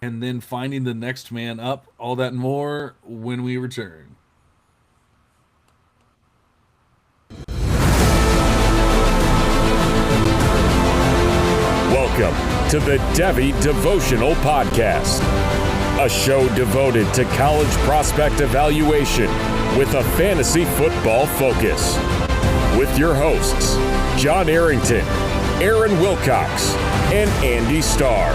and then finding the next man up. All that and more when we return. Welcome to the Devy Devotional Podcast, a show devoted to college prospect evaluation with a fantasy football focus. With your hosts, John Arrington, Aaron Wilcox, and Andy Starr.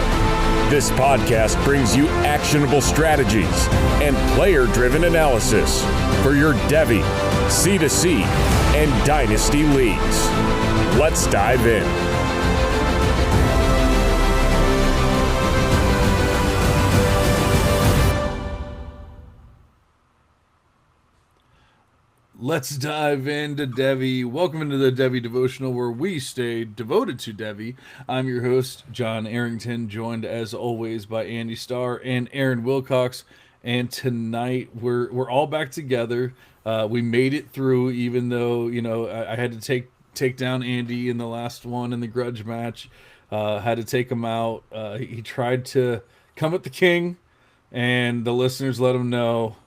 This podcast brings you actionable strategies and player-driven analysis for your Devy, C2C, and Dynasty leagues. Let's dive in. Let's dive into Devy. Welcome into the Devy Devotional, where we stay devoted to Devy. I'm your host, John Arrington, joined as always by Andy Starr and Aaron Wilcox. And tonight we're all back together. We made it through, even though I had to take down Andy in the last one in the Grudge match. Had to take him out. He tried to come at the king, and the listeners let him know.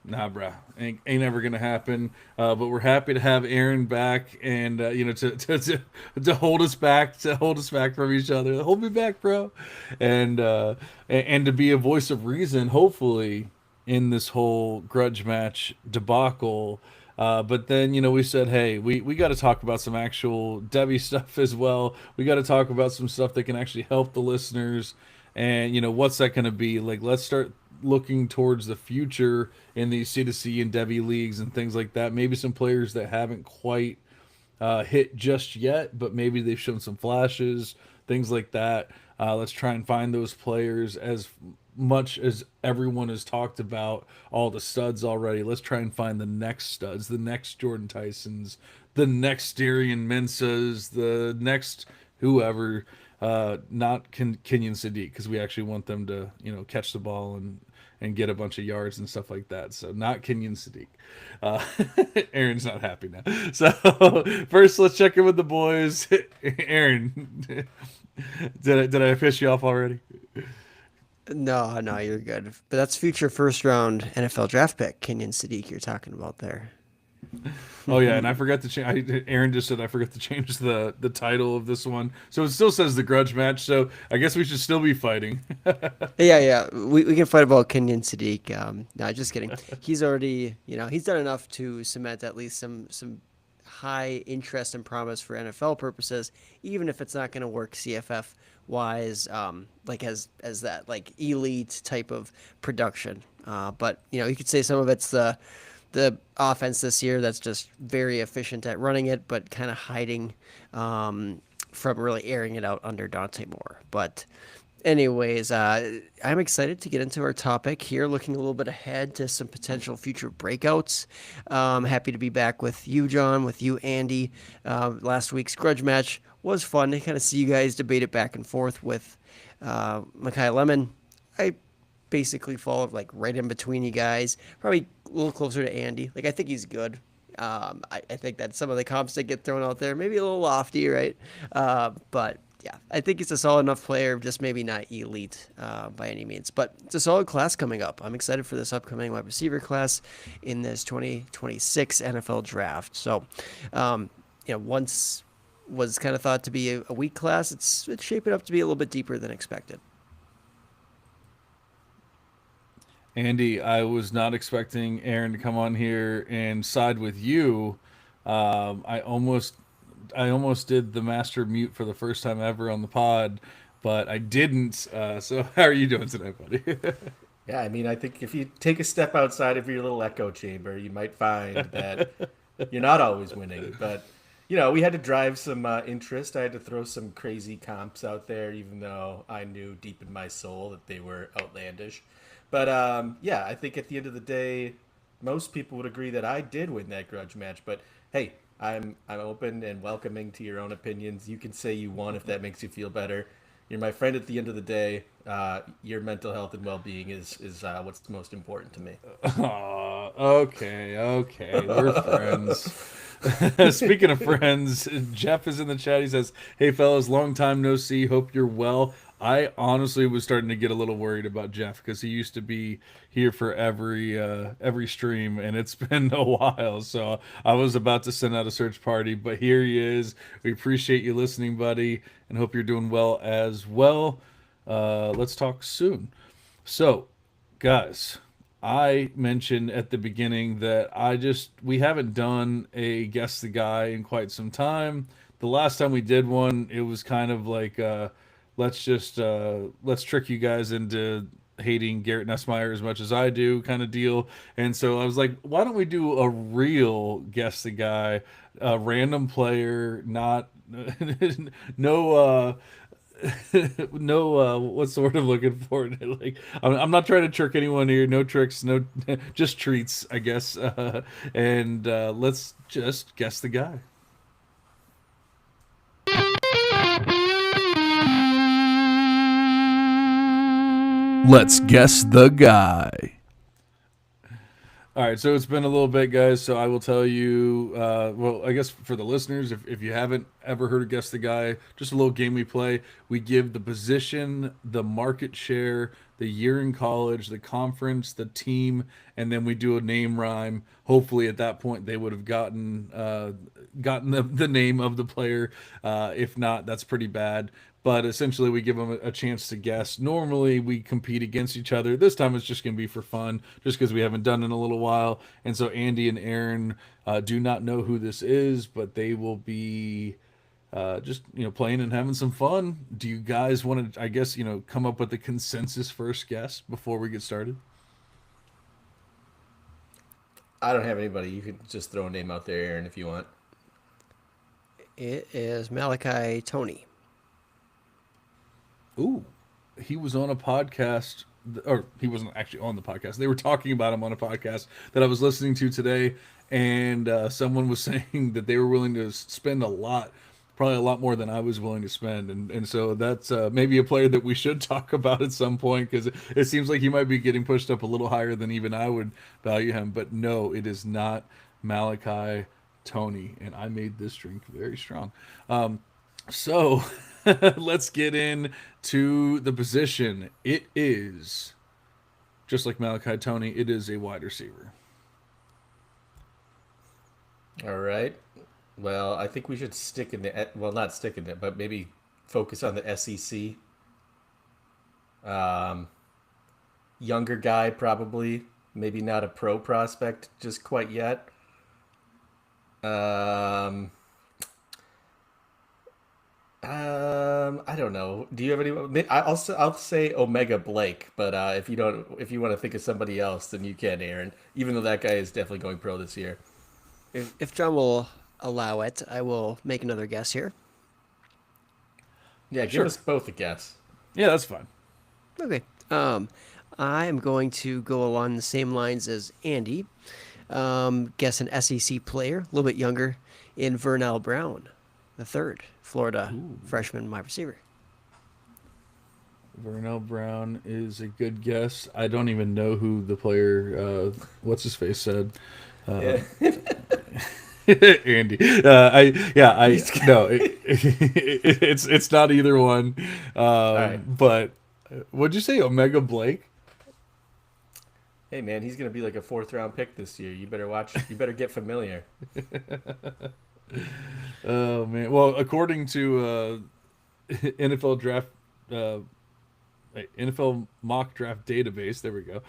Nah, bruh, ain't never gonna happen. But we're happy to have Aaron back, and to hold us back, from each other. Hold me back, bro, and to be a voice of reason, hopefully, in this whole Grudge match debacle. But then we said, hey, we got to talk about some actual Debbie stuff as well. We got to talk about some stuff that can actually help the listeners. And what's that going to be like? Let's start looking towards the future in these C2C and Debbie leagues and things like that. Maybe some players that haven't quite hit just yet, but maybe they've shown some flashes, things like that. Let's try and find those players. As much as everyone has talked about all the studs already, let's try and find the next studs, the next Jordan Tysons, the next Darian Mensahs, the next whoever. Not Kenyon Sadiq, because we actually want them to catch the ball and get a bunch of yards and stuff like that. So not Kenyon Sadiq. Uh, Aaron's not happy now. So first, let's check in with the boys. Aaron, did I piss you off already? No, you're good. But that's future first round NFL draft pick, Kenyon Sadiq, you're talking about there. Oh yeah, and I forgot to change. Aaron just said I forgot to change the title of this one, so it still says the Grudge match. So I guess we should still be fighting. Yeah. We can fight about Kenyon Sadiq. No, just kidding. He's already, he's done enough to cement at least some high interest and promise for NFL purposes, even if it's not going to work CFF wise, like as that like elite type of production. But you could say some of it's the offense this year that's just very efficient at running it, but kind of hiding from really airing it out under Dante Moore. But anyways, I'm excited to get into our topic here, looking a little bit ahead to some potential future breakouts. Happy to be back with you, John, with you, Andy. Last week's Grudge match was fun to kind of see you guys debate it back and forth with Makai Lemon. I basically fall like right in between you guys, probably a little closer to Andy. Like, I think he's good. I think that some of the comps that get thrown out there maybe a little lofty, right? But yeah, I think he's a solid enough player, just maybe not elite by any means. But it's a solid class coming up. I'm excited for this upcoming wide receiver class in this 2026 NFL draft. So, once was kind of thought to be a weak class, it's shaping up to be a little bit deeper than expected. Andy, I was not expecting Aaron to come on here and side with you. I almost did the master mute for the first time ever on the pod, but I didn't. So how are you doing tonight, buddy? Yeah, I mean, I think if you take a step outside of your little echo chamber, you might find that you're not always winning. But, we had to drive some interest. I had to throw some crazy comps out there, even though I knew deep in my soul that they were outlandish. But, yeah, I think at the end of the day, most people would agree that I did win that Grudge match. But, hey, I'm open and welcoming to your own opinions. You can say you won if that makes you feel better. You're my friend at the end of the day. Your mental health and well-being is what's most important to me. Okay, we're friends. Speaking of friends, Jeff is in the chat. He says, "Hey fellas, long time no see. Hope you're well. I honestly was starting to get a little worried about Jeff because he used to be here for every stream, and it's been a while. So I was about to send out a search party, but here he is. We appreciate you listening, buddy, and hope you're doing well as well. Let's talk soon. So, guys, I mentioned at the beginning that we haven't done a guess the guy in quite some time. The last time we did one, it was kind of like let's trick you guys into hating Garrett Nussmeier as much as I do kind of deal. And so I was like, why don't we do a real guess the guy, a random player, not no no what's the word I'm looking for? Like I'm not trying to trick anyone here, no tricks, no just treats, I guess. And let's just guess the guy. Let's guess the guy. All right, so it's been a little bit, guys. So I will tell you, well, I guess for the listeners, if you haven't ever heard of Guess the Guy, just a little game we play. We give the position, the market share, the year in college, the conference, the team, and then we do a name rhyme. Hopefully, at that point, they would have gotten the name of the player. If not, that's pretty bad. But essentially, we give them a chance to guess. Normally, we compete against each other. This time, it's just going to be for fun, just because we haven't done it in a little while. And so, Andy and Aaron do not know who this is, but they will be just playing and having some fun. Do you guys want to, I guess, come up with a consensus first guess before we get started? I don't have anybody. You could just throw a name out there, Aaron, if you want. It is Makai Tony. Ooh, he was on a podcast, or he wasn't actually on the podcast. They were talking about him on a podcast that I was listening to today, and someone was saying that they were willing to spend probably a lot more than I was willing to spend, and so that's maybe a player that we should talk about at some point because it seems like he might be getting pushed up a little higher than even I would value him. But no, it is not Makai Tony, and I made this drink very strong. So let's get into the position. It is, just like Makai Tony, it is a wide receiver. All right. Well, I think we should stick in not stick in it, but maybe focus on the SEC. Younger guy, probably. Maybe not a pro prospect just quite yet. I don't know. Do you have any? I'll say Omega Blake, but if you want to think of somebody else, then you can, Aaron. Even though that guy is definitely going pro this year. If John will allow it, I will make another guess here. Yeah, give us both a guess. Yeah, that's fine. Okay. I am going to go along the same lines as Andy. Guess an SEC player, a little bit younger, in Vernell Brown, the third, Florida freshman wide receiver. Vernell Brown is a good guess. I don't even know who the player, what's his face said. Andy. No, it's not either one. Right. But what'd you say, Omega Blake? Hey man, he's gonna be like a 4th round pick this year. You better watch. You better get familiar. Oh man. Well, according to NFL draft, NFL mock draft database, there we go,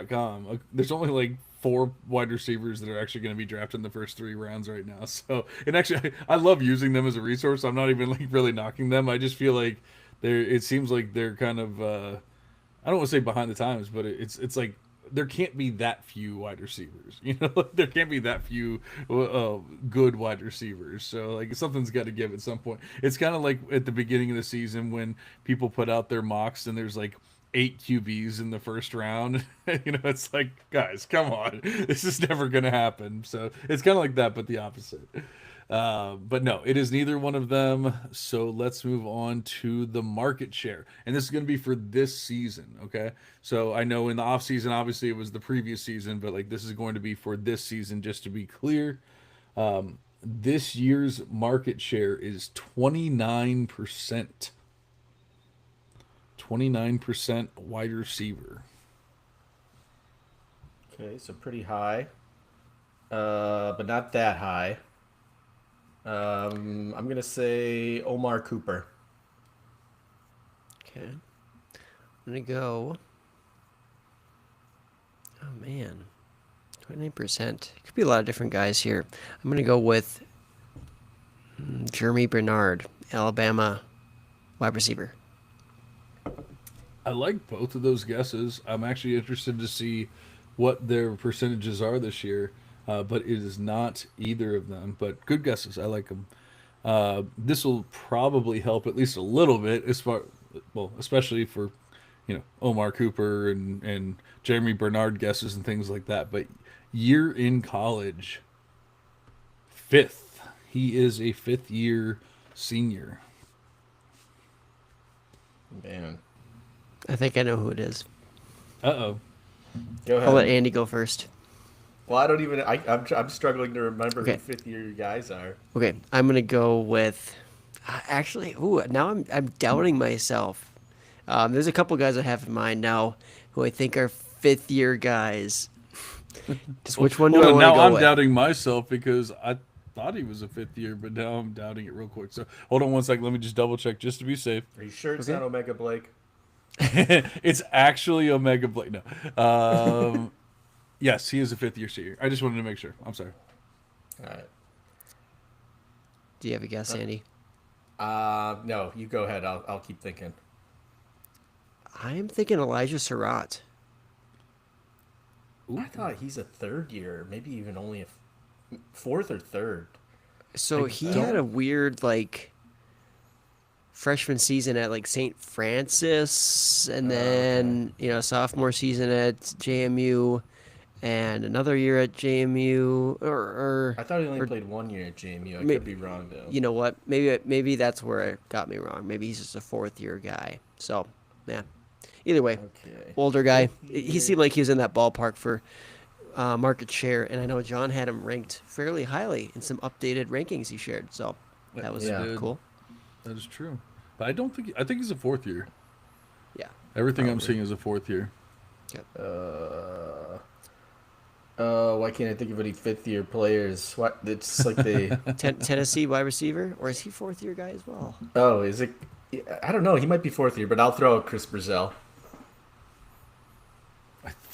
.com. There's only like 4 wide receivers that are actually going to be drafted in the first 3 rounds right now. So, and actually, I love using them as a resource. I'm not even like really knocking them. I just feel like it seems like they're kind of, I don't want to say behind the times, but it's like there can't be that few wide receivers. There can't be that few good wide receivers. So like something's got to give at some point. It's kind of like at the beginning of the season when people put out their mocks and there's like 8 QBs in the first round. It's like, guys, come on, this is never gonna happen. So it's kind of like that, but the opposite. But no, it is neither one of them. So let's move on to the market share. And this is going to be for this season. Okay. So I know in the off season, obviously it was the previous season, but like this is going to be for this season, just to be clear. This year's market share is 29%. 29% wide receiver. Okay, so pretty high, but not that high. I'm gonna say Omar Cooper. Okay. I'm gonna go. Oh man, 29%. Could be a lot of different guys here. I'm gonna go with Jeremy Bernard, Alabama wide receiver. I like both of those guesses. I'm actually interested to see what their percentages are this year, but it is not either of them. But good guesses. I like them. This will probably help at least a little bit, especially for Omar Cooper and Jeremy Bernard guesses and things like that. But year in college, fifth. He is a fifth-year senior. Man, I think I know who it is. Uh-oh. go ahead. I'll let Andy go first. Well, I don't even. I'm struggling to remember Okay. who fifth-year guys are. Okay, I'm gonna go with. Actually, now I'm doubting myself. There's a couple guys I have in mind now who I think are fifth-year guys. Just which one do I want to now go I'm with? doubting myself because I thought he was a fifth year, but now I'm doubting it real quick. So hold on one second. Let me just double check just to be safe. Are you sure it's Okay. not Omega Blake? It's actually Omega Blake. No. Yes, he is a fifth-year senior. I just wanted to make sure. I'm sorry. All right. Do you have a guess, Andy? No, you go ahead. I'll keep thinking. I'm thinking Elijah Surratt. Ooh. I thought he's a third year, maybe even only a fourth or third. So I he don't- had a weird freshman season at St. Francis, and then sophomore season at JMU, and another year at JMU. Or I thought he only played 1 year at JMU. I May- could be wrong though. you know what? Maybe that's where it got me wrong. Maybe he's just a fourth-year guy. So yeah. Either way, Okay. older guy. He seemed like he was in that ballpark for market share, and I know John had him ranked fairly highly in some updated rankings he shared. So that was Yeah. cool. That is true. But I think he's a fourth year. Yeah. Everything I'm Probably. seeing is a fourth year. Why can't I think of any fifth-year players? What? It's like they. Tennessee wide receiver, or is he fourth-year guy as well? Oh, is it? I don't know. He might be fourth year, but I'll throw out Chris Brazell.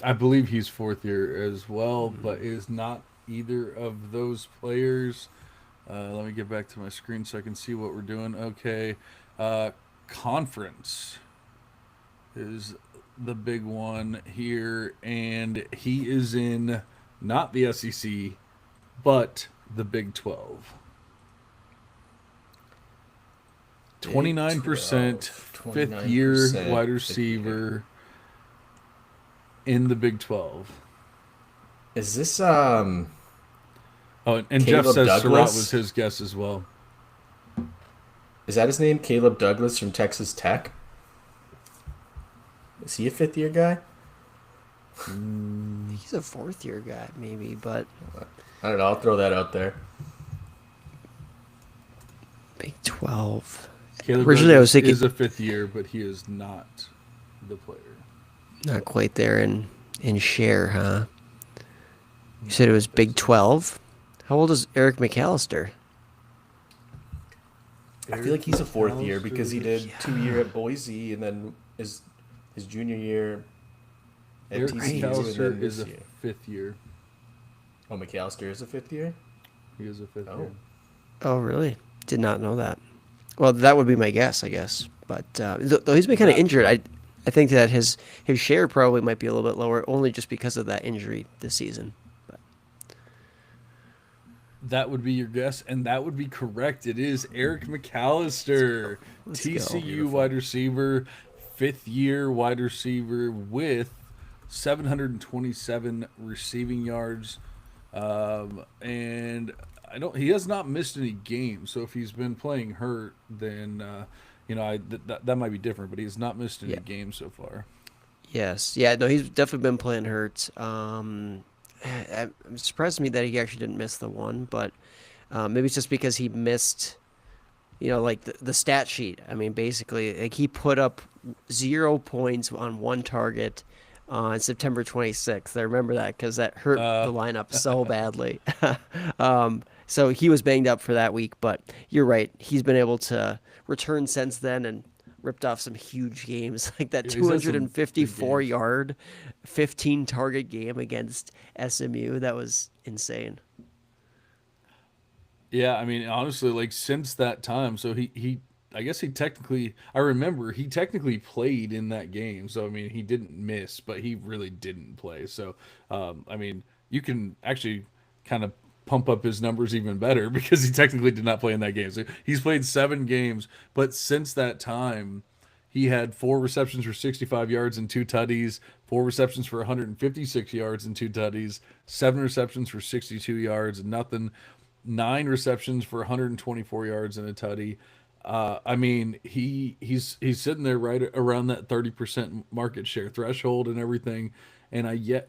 I believe he's fourth year as well, but is not either of those players. Let me get back to my screen so I can see what we're doing. Okay. Conference is the big one here, and he is in not the SEC, but the Big 12. 29% fifth year 29% wide fifth year. receiver in the Big 12. Is this Oh, and Jeff Caleb says Surratt Douglas? was his guess as well. Is that his name? Caleb Douglas from Texas Tech? Is he a fifth-year guy? He's a fourth-year guy, maybe, but I don't know. I'll throw that out there. Big 12. Caleb Originally, I was Douglas thinking is a fifth year, but he is not the player. not quite there in share, huh? You said it was Big 12. How old is Eric McAllister? I feel like he's a fourth year McAllister. because he did 2 year at Boise and then his junior year at Eric TCU and McAllister then is this a year. fifth year. Oh, McAllister is a fifth year? He is a fifth Oh. year. Oh, really? Did not know that. Well, that would be my guess, I guess. But though he's been kind of injured, I think that his share probably might be a little bit lower, only just because of that injury this season. But That would be your guess, and that would be correct. It is Eric McAllister, Let's go. TCU wide receiver, fifth year wide receiver with 727 receiving yards, and he has not missed any games. So if he's been playing hurt, then that might be different. But he has not missed any Yeah. games so far. yes, yeah, no, he's definitely been playing hurt. It surprised me that he actually didn't miss the one, but maybe it's just because he missed, like the stat sheet. I mean, basically, like he put up 0 points on one target on September 26th. I remember that because that hurt Uh, the lineup so badly. So he was banged up for that week, but you're right. He's been able to return since then and ripped off some huge games, like that yeah, he's had some big 254 games. yard, 15 target game against SMU. That was insane. Yeah, I mean, honestly, like since that time, so I guess I remember he technically played in that game. So I mean, he didn't miss, but he really didn't play. So, I mean, you can actually kind of pump up his numbers even better because he technically did not play in that game. So he's played 7 games, but since that time, he had 4 receptions for 65 yards and 2 tutties, 4 receptions for 156 yards and 2 tutties, 7 receptions for 62 yards and nothing, 9 receptions for 124 yards and a tutty. I mean, he's sitting there right around that 30% market share threshold and everything. And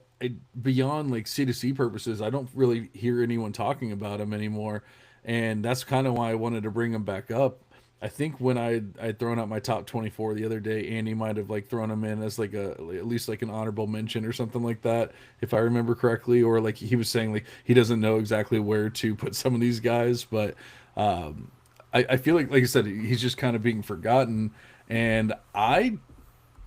beyond like C2C purposes, I don't really hear anyone talking about him anymore. And that's kind of why I wanted to bring him back up. I think when I'd thrown out my top 24 the other day, Andy might have like thrown him in as like at least like an honorable mention or something like that, if I remember correctly. Or like he was saying like he doesn't know exactly where to put some of these guys, but I feel like I said, he's just kind of being forgotten, and I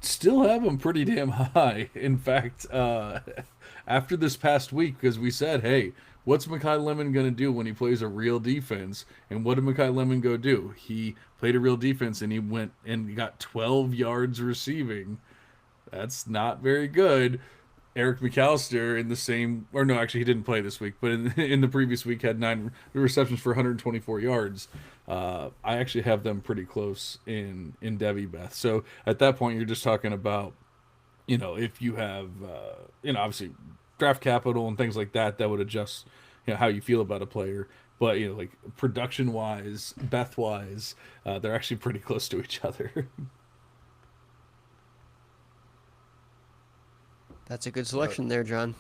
still have him pretty damn high. In fact, after this past week, because we said, hey, what's Makai Lemon going to do when he plays a real defense? And what did Makai Lemon go do? He played a real defense and he went and got 12 yards receiving. That's not very good. Eric McAllister in the same, or no, actually he didn't play this week, but in the previous week had 9 receptions for 124 yards. I actually have them pretty close in Devy, Beth. So at that point, you're just talking about, if you have, obviously draft capital and things like that, that would adjust, how you feel about a player. But like production wise, Beth wise, they're actually pretty close to each other. That's a good selection there, John.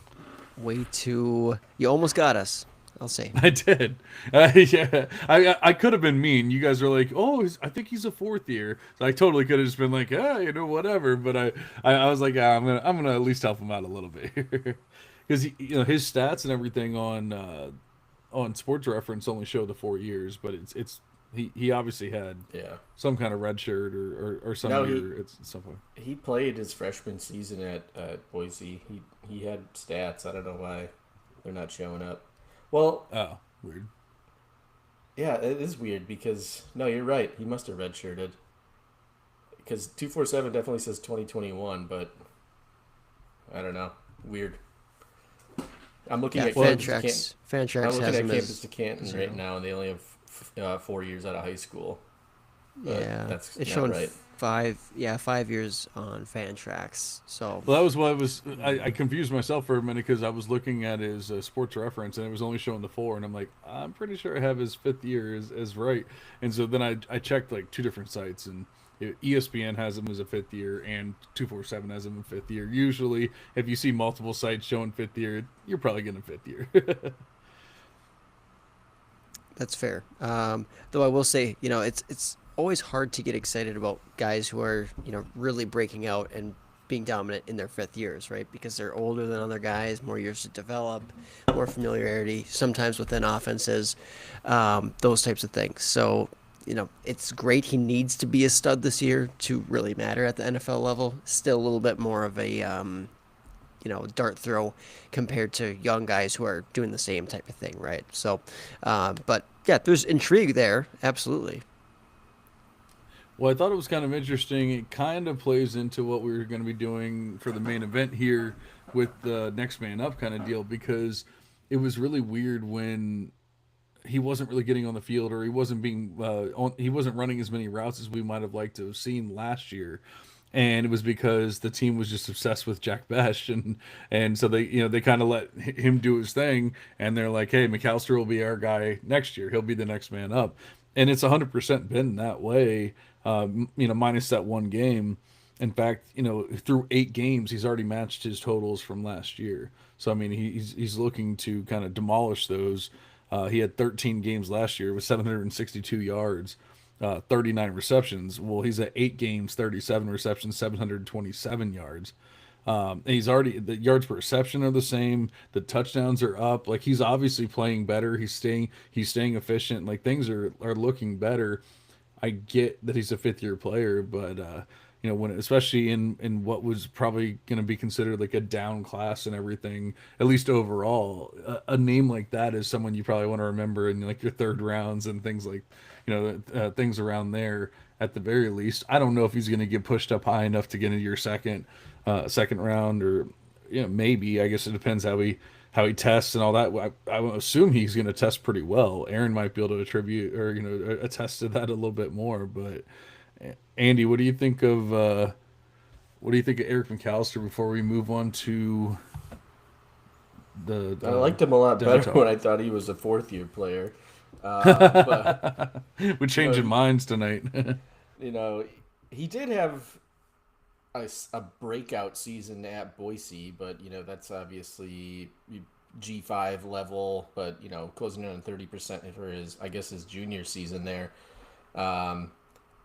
You almost got us. I'll say. I did. Yeah, I could have been mean. You guys are like, oh, I think he's a 4th year. So I totally could have just been like, whatever. But I was like, I'm gonna at least help him out a little bit here, because his stats and everything on Sports Reference only show the 4 years, but he obviously had Yeah. some kind of red shirt or some No, year at some point. he played his freshman season at Boise. He had stats. I don't know why they're not showing up. Well, Oh, weird. yeah, it is weird because no, you're right. He must have redshirted because 247 definitely says 2021, but I don't know. Weird. I'm looking Yeah, at Fantrax. I'm Fantrax looking has at him Campus as to Canton right now, and they only have 4 years out of high school. But yeah. that's It's not showing right. 5 years on Fantrax. So Well, that was what I was. I confused myself for a minute because I was looking at his Sports Reference and it was only showing the 4, and I'm like, I'm pretty sure I have his 5th year as right. And so then I checked like 2 different sites, and ESPN has him as a 5th year, and 247 has him in 5th year. Usually, if you see multiple sites showing 5th year, you're probably getting a 5th year. that's fair. Though I will say, it's always hard to get excited about guys who are, really breaking out and being dominant in their 5th years, right? Because they're older than other guys, more years to develop, more familiarity, sometimes within offenses, those types of things. So, it's great. He needs to be a stud this year to really matter at the NFL level. Still a little bit more of a, dart throw compared to young guys who are doing the same type of thing, right? So, but yeah, there's intrigue there. Absolutely. Well, I thought it was kind of interesting. It kind of plays into what we were going to be doing for the main event here with the next man up kind of deal, because it was really weird when he wasn't really getting on the field, or he wasn't he wasn't running as many routes as we might have liked to have seen last year. And it was because the team was just obsessed with Jack Best, and so they kind of let him do his thing, and they're like, hey, McAllister will be our guy next year. He'll be the next man up, and it's 100% been that way. Minus that one game. In fact, through 8 games, he's already matched his totals from last year. So I mean, he's looking to kind of demolish those. He had 13 games last year with 762 yards. 39 receptions. Well, he's at 8 games, 37 receptions, 727 yards. And he's already the yards per reception are the same. The touchdowns are up. Like he's obviously playing better. He's staying efficient. Like things are looking better. I get that he's a fifth year player, but when especially in what was probably going to be considered like a down class and everything, at least overall, a name like that is someone you probably want to remember in like your third rounds and things like things around there at the very least. I don't know if he's going to get pushed up high enough to get into your second round or maybe. I guess it depends how he tests and all that. I would assume he's going to test pretty well. Aaron might be able to attribute or attest to that a little bit more. But Andy, what do you think of Eric McAllister before we move on to the I liked him a lot Devy better talk? when I thought he was a fourth year player. But We're changing minds tonight. you know, he did have a breakout season at Boise, but that's obviously G5 level. But closing in on 30% for his junior season there, and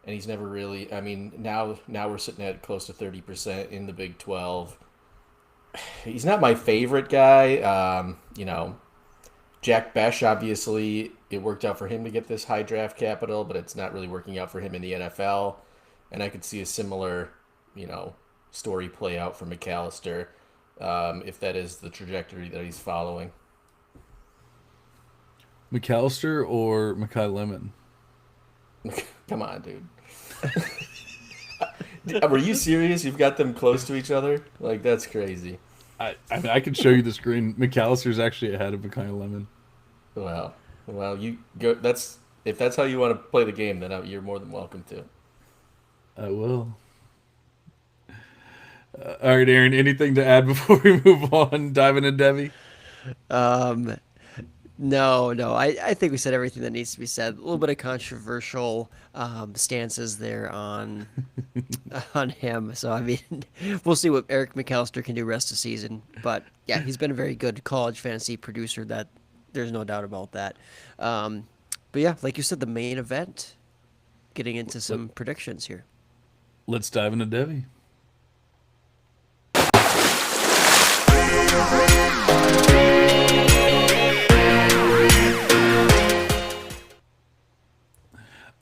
he's never really. I mean, now we're sitting at close to 30% in the Big 12. He's not my favorite guy. Jack Besh, obviously, it worked out for him to get this high draft capital, but it's not really working out for him in the NFL. And I could see a similar, story play out for McAllister, if that is the trajectory that he's following. McAllister or Makai Lemon? Come on, dude. Were you serious? You've got them close to each other? Like, that's crazy. I mean, I could show you the screen. McAllister's actually ahead of Makai Lemon. Well, you go. If that's how you want to play the game, then you're more than welcome to. I will. All right, Aaron. Anything to add before we move on? Diving into Devy. No. I think we said everything that needs to be said. A little bit of controversial stances there on him. So I mean, we'll see what Eric McAllister can do rest of the season. But yeah, he's been a very good college fantasy producer. That there's no doubt about that. But yeah, like you said, the main event. Getting into some predictions here. Let's dive into Devy.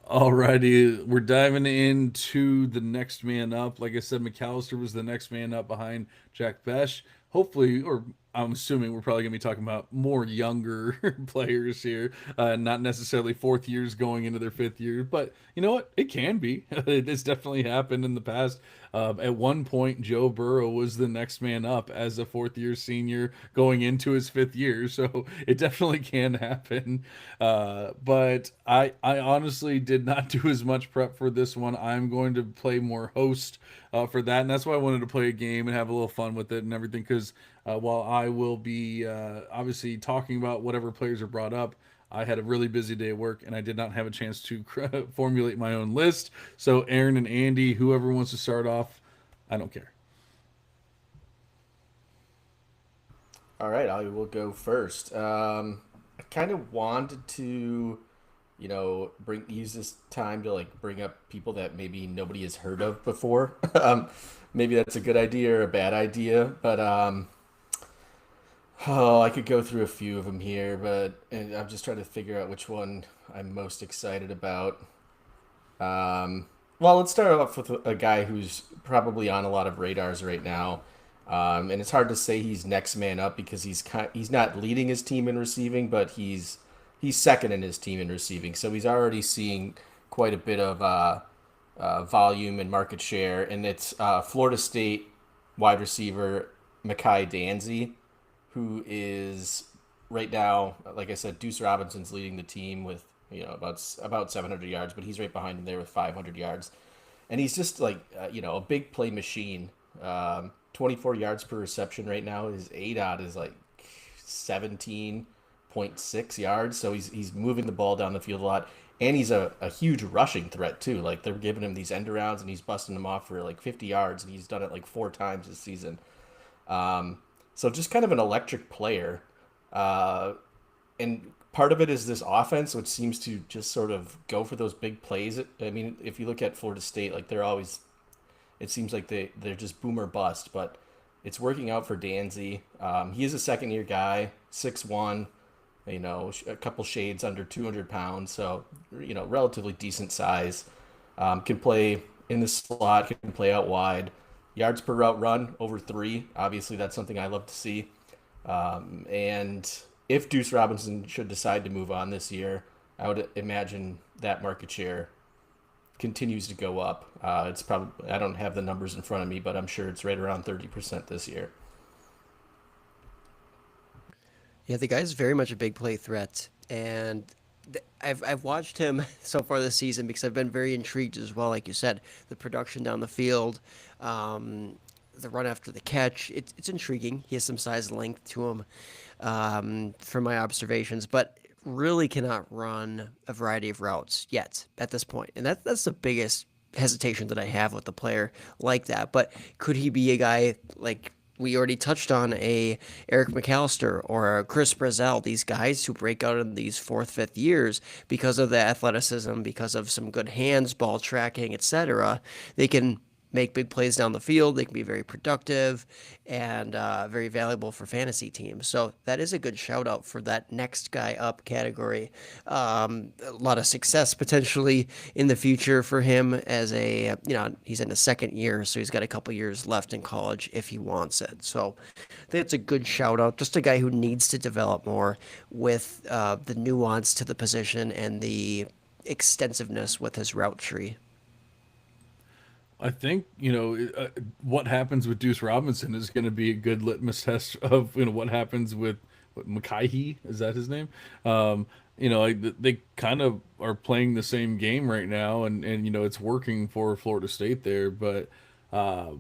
Alrighty, we're diving into the next man up. Like I said, McAllister was the next man up behind Jack Besh. Hopefully, or I'm assuming we're probably going to be talking about more younger players here, not necessarily fourth years going into their fifth year. But you know what? It can be. It's definitely happened in the past. At one point, Joe Burrow was the next man up as a fourth year senior going into his fifth year. So it definitely can happen. But I honestly did not do as much prep for this one. I'm going to play more host for that. And that's why I wanted to play a game and have a little fun with it and everything. Because while I will be obviously talking about whatever players are brought up, I had a really busy day at work and I did not have a chance to formulate my own list. So Aaron and Andy, whoever wants to start off, I don't care. All right, I will go first. I kind of wanted to, use this time to like bring up people that maybe nobody has heard of before. Maybe that's a good idea or a bad idea, but I could go through a few of them here, and I'm just trying to figure out which one I'm most excited about. Well, let's start off with a guy who's probably on a lot of radars right now. And it's hard to say he's next man up because he's not leading his team in receiving, but he's second in his team in receiving. So he's already seeing quite a bit of volume and market share. And it's Florida State wide receiver Makai Danzy, who is right now, like I said, Deuce Robinson's leading the team with about 700 yards, but he's right behind him there with 500 yards. And he's just like, a big play machine. 24 yards per reception right now. His ADOT is like 17.6 yards. So he's moving the ball down the field a lot. And he's a huge rushing threat too. Like they're giving him these end arounds and he's busting them off for like 50 yards. And he's done it like 4 times this season. So just kind of an electric player. And part of it is this offense, which seems to just sort of go for those big plays. I mean, if you look at Florida State, like they're always, it seems like they're just boom or bust, but it's working out for Danzy. He is a second year guy, 6'1", a couple shades under 200 pounds, so relatively decent size. Can play in the slot, can play out wide. Yards per route run over 3. Obviously, that's something I love to see. And if Deuce Robinson should decide to move on this year, I would imagine that market share continues to go up. It's probably, I don't have the numbers in front of me, but I'm sure it's right around 30% this year. Yeah, the guy's very much a big play threat, and I've watched him so far this season because I've been very intrigued as well. Like you said, the production down the field, the run after the catch, it's intriguing. He has some size and length to him, from my observations, but really cannot run a variety of routes yet at this point, and that's the biggest hesitation that I have with the player like that. But could he be a guy like we already touched on, a Eric McAllister or a Chris Brazzell, these guys who break out in these fourth, fifth years because of the athleticism, because of some good hands, ball tracking, etc. They can make big plays down the field. They can be very productive and very valuable for fantasy teams. So that is a good shout out for that next guy up category. A lot of success potentially in the future for him as he's in the second year, so he's got a couple years left in college if he wants it. So that's a good shout out. Just a guy who needs to develop more with the nuance to the position and the extensiveness with his route tree. I think what happens with Deuce Robinson is going to be a good litmus test of what happens with Makai. Is that his name? They kind of are playing the same game right now, and it's working for Florida State there. But like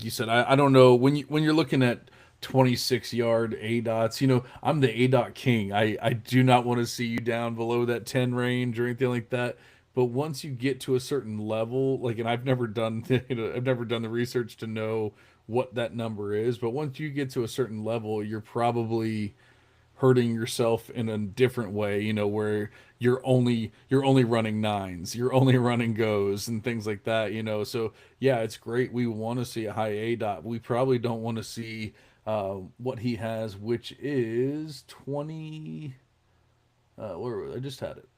you said, I don't know when you're looking at 26-yard A dots. I'm the A dot king. I do not want to see you down below that 10 range or anything like that. But once you get to a certain level, and I've never done, I've never done the research to know what that number is. But once you get to a certain level, you're probably hurting yourself in a different way. Where you're only running nines, you're only running goes and things like that. So yeah, it's great. We want to see a high A dot. We probably don't want to see what he has, which is 20. I just had it.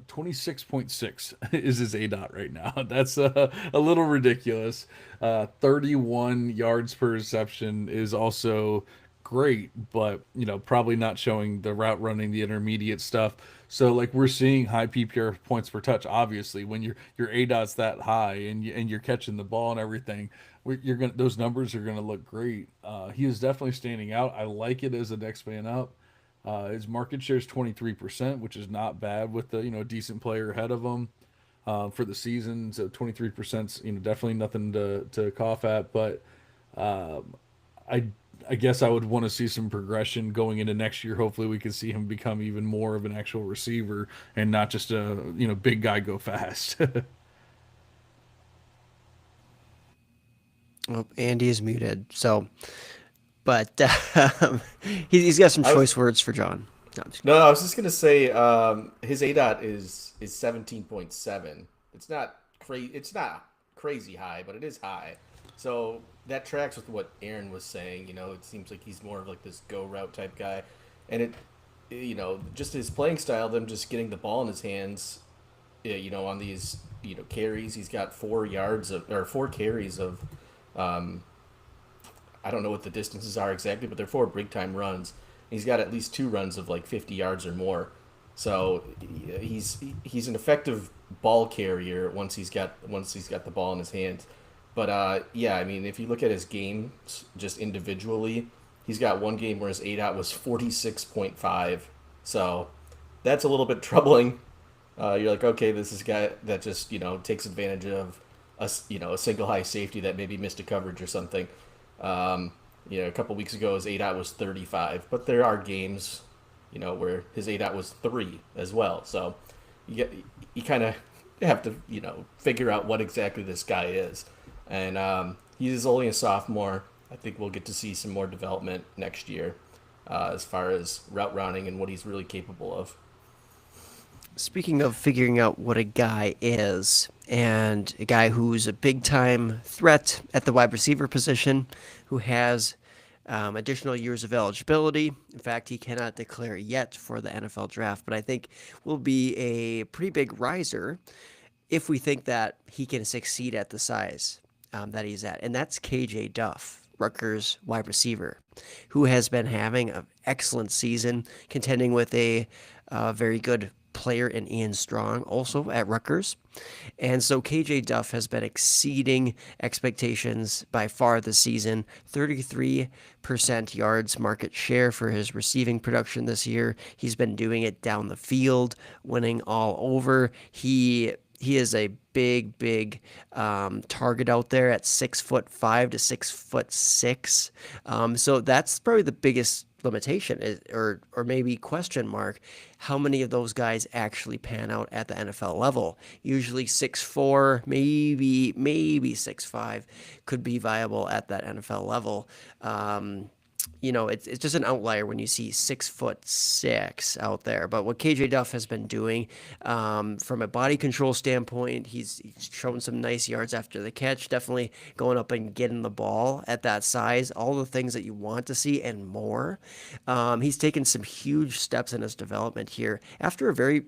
26.6 is his A dot right now. That's a little ridiculous. 31 yards per reception is also great, but probably not showing the route running, the intermediate stuff. So we're seeing high PPR points per touch. Obviously, when your A dot's that high and you're catching the ball and everything, those numbers are gonna look great. He is definitely standing out. I like it as a next man up. His market share is 23%, which is not bad with the decent player ahead of him for the season. So 23% is definitely nothing to cough at. But I guess I would want to see some progression going into next year. Hopefully, we can see him become even more of an actual receiver and not just a big guy go fast. Oh, Andy is muted. So. But he's got some choice words for John. No, I was just gonna say his A dot is 17.7. It's not crazy. It's not crazy high, but it is high. So that tracks with what Aaron was saying. It seems like he's more of this go route type guy, and just his playing style, them just getting the ball in his hands. On these carries, he's got 4 carries of. I don't know what the distances are exactly, but they're 4 big time runs. He's got at least 2 runs of 50 yards or more. So he's an effective ball carrier once he's got the ball in his hands. But if you look at his games just individually, he's got one game where his A dot was 46.5. So that's a little bit troubling. You're like, okay, this is a guy that just takes advantage of a single high safety that maybe missed a coverage or something. A couple weeks ago his A dot was 35, but there are games, where his A dot was 3 as well. So you kind of have to, figure out what exactly this guy is. And he is only a sophomore. I think we'll get to see some more development next year. as far as route running and what he's really capable of. Speaking of figuring out what a guy is, and a guy who's a big time threat at the wide receiver position, who has additional years of eligibility. In fact, he cannot declare yet for the NFL draft, but I think will be a pretty big riser if we think that he can succeed at the size that he's at. And that's KJ Duff, Rutgers wide receiver, who has been having an excellent season, contending with a very good player in Ian Strong, also at Rutgers. And so KJ Duff has been exceeding expectations by far this season. 33% yards market share for his receiving production this year. He's been doing it down the field, winning all over. He is a big target out there at 6'5" to 6'6". So that's probably the biggest limitation, or maybe question mark. How many of those guys actually pan out at the NFL level? Usually 6'4", maybe 6'5", could be viable at that NFL level. It's just an outlier when you see 6'6" out there. But what KJ Duff has been doing, from a body control standpoint, he's shown some nice yards after the catch, definitely going up and getting the ball at that size, all the things that you want to see and more. He's taken some huge steps in his development here after a very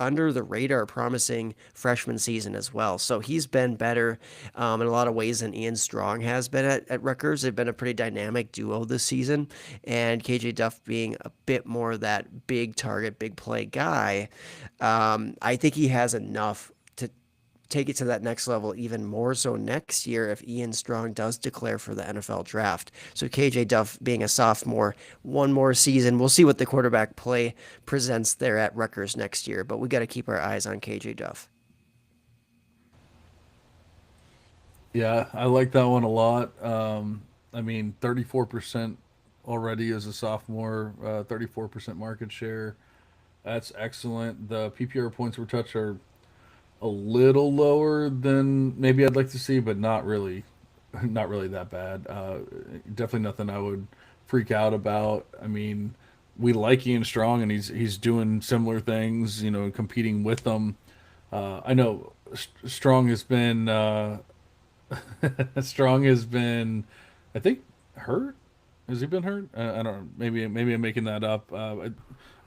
under the radar promising freshman season as well. So he's been better in a lot of ways than Ian Strong has been at Rutgers. They've been a pretty dynamic duo this season, and KJ Duff being a bit more that big target, big play guy. I think he has enough to take it to that next level, even more so next year if Ian Strong does declare for the NFL draft. So KJ Duff being a sophomore, one more season. We'll see what the quarterback play presents there at Rutgers next year, but we got to keep our eyes on KJ Duff. Yeah, I like that one a lot. 34% already as a sophomore, 34% market share. That's excellent. The PPR points per touch are a little lower than maybe I'd like to see, but not really that bad. Definitely nothing I would freak out about. I mean, we like Ian Strong, and he's doing similar things, competing with them. I know Strong has been Strong has been, I think, hurt. Has he been hurt? I don't know. Maybe I'm making that up. I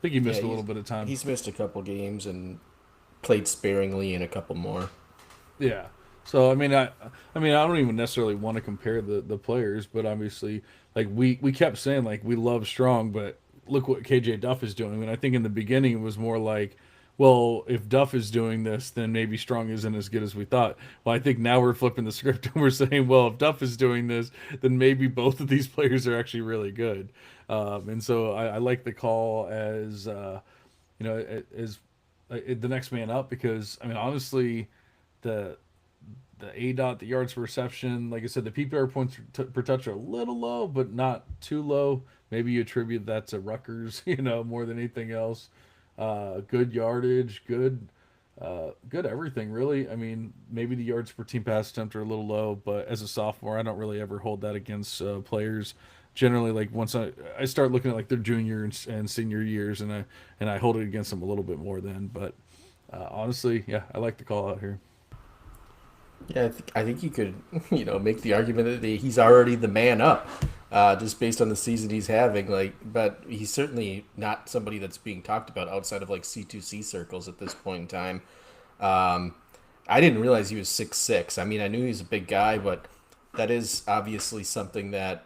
think he missed a little bit of time. He's missed a couple games and played sparingly in a couple more. Yeah. So I don't even necessarily want to compare the players, but obviously, like we kept saying, like, we love Strong, but look what KJ Duff is doing. And I think in the beginning it was more like, well, if Duff is doing this, then maybe Strong isn't as good as we thought. Well, I think now we're flipping the script and we're saying, well, if Duff is doing this, then maybe both of these players are actually really good. And so I like the call as the next man up, because honestly, the ADOT, the yards per reception, like I said, the PPR points per touch are a little low, but not too low. Maybe you attribute that to Rutgers, more than anything else. Good yardage, good everything, really. Maybe the yards per team pass attempt are a little low, but as a sophomore, I don't really ever hold that against players. Generally, like, once I start looking at like their junior and senior years, and I hold it against them a little bit more then. But honestly, yeah, I like the call out here. Yeah, I think you could, make the argument that he's already the man up, just based on the season he's having. But he's certainly not somebody that's being talked about outside of like C2C circles at this point in time. I didn't realize he was 6'6". I knew he was a big guy, but that is obviously something that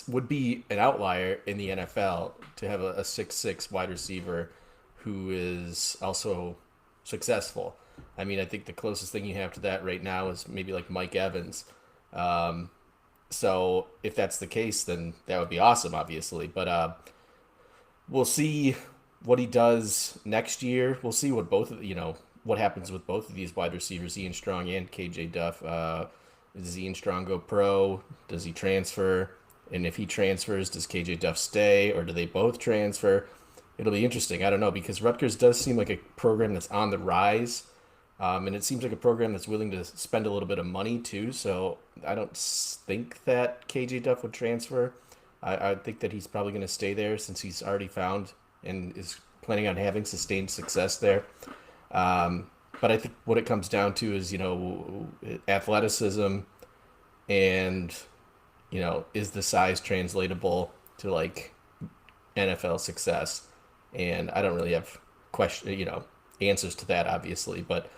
would be an outlier in the NFL to have a 6'6" wide receiver who is also successful. I think the closest thing you have to that right now is maybe like Mike Evans. So if that's the case, then that would be awesome, obviously. But we'll see what he does next year. We'll see what what happens with both of these wide receivers, Ian Strong and KJ Duff. Does Ian Strong go pro? Does he transfer? And if he transfers, does KJ Duff stay, or do they both transfer? It'll be interesting. I don't know, because Rutgers does seem like a program that's on the rise. And it seems like a program that's willing to spend a little bit of money too. So I don't think that KJ Duff would transfer. I think that he's probably going to stay there since he's already found and is planning on having sustained success there. Um, but I think what it comes down to is, athleticism and, is the size translatable to like NFL success? And I don't really have answers to that, obviously. But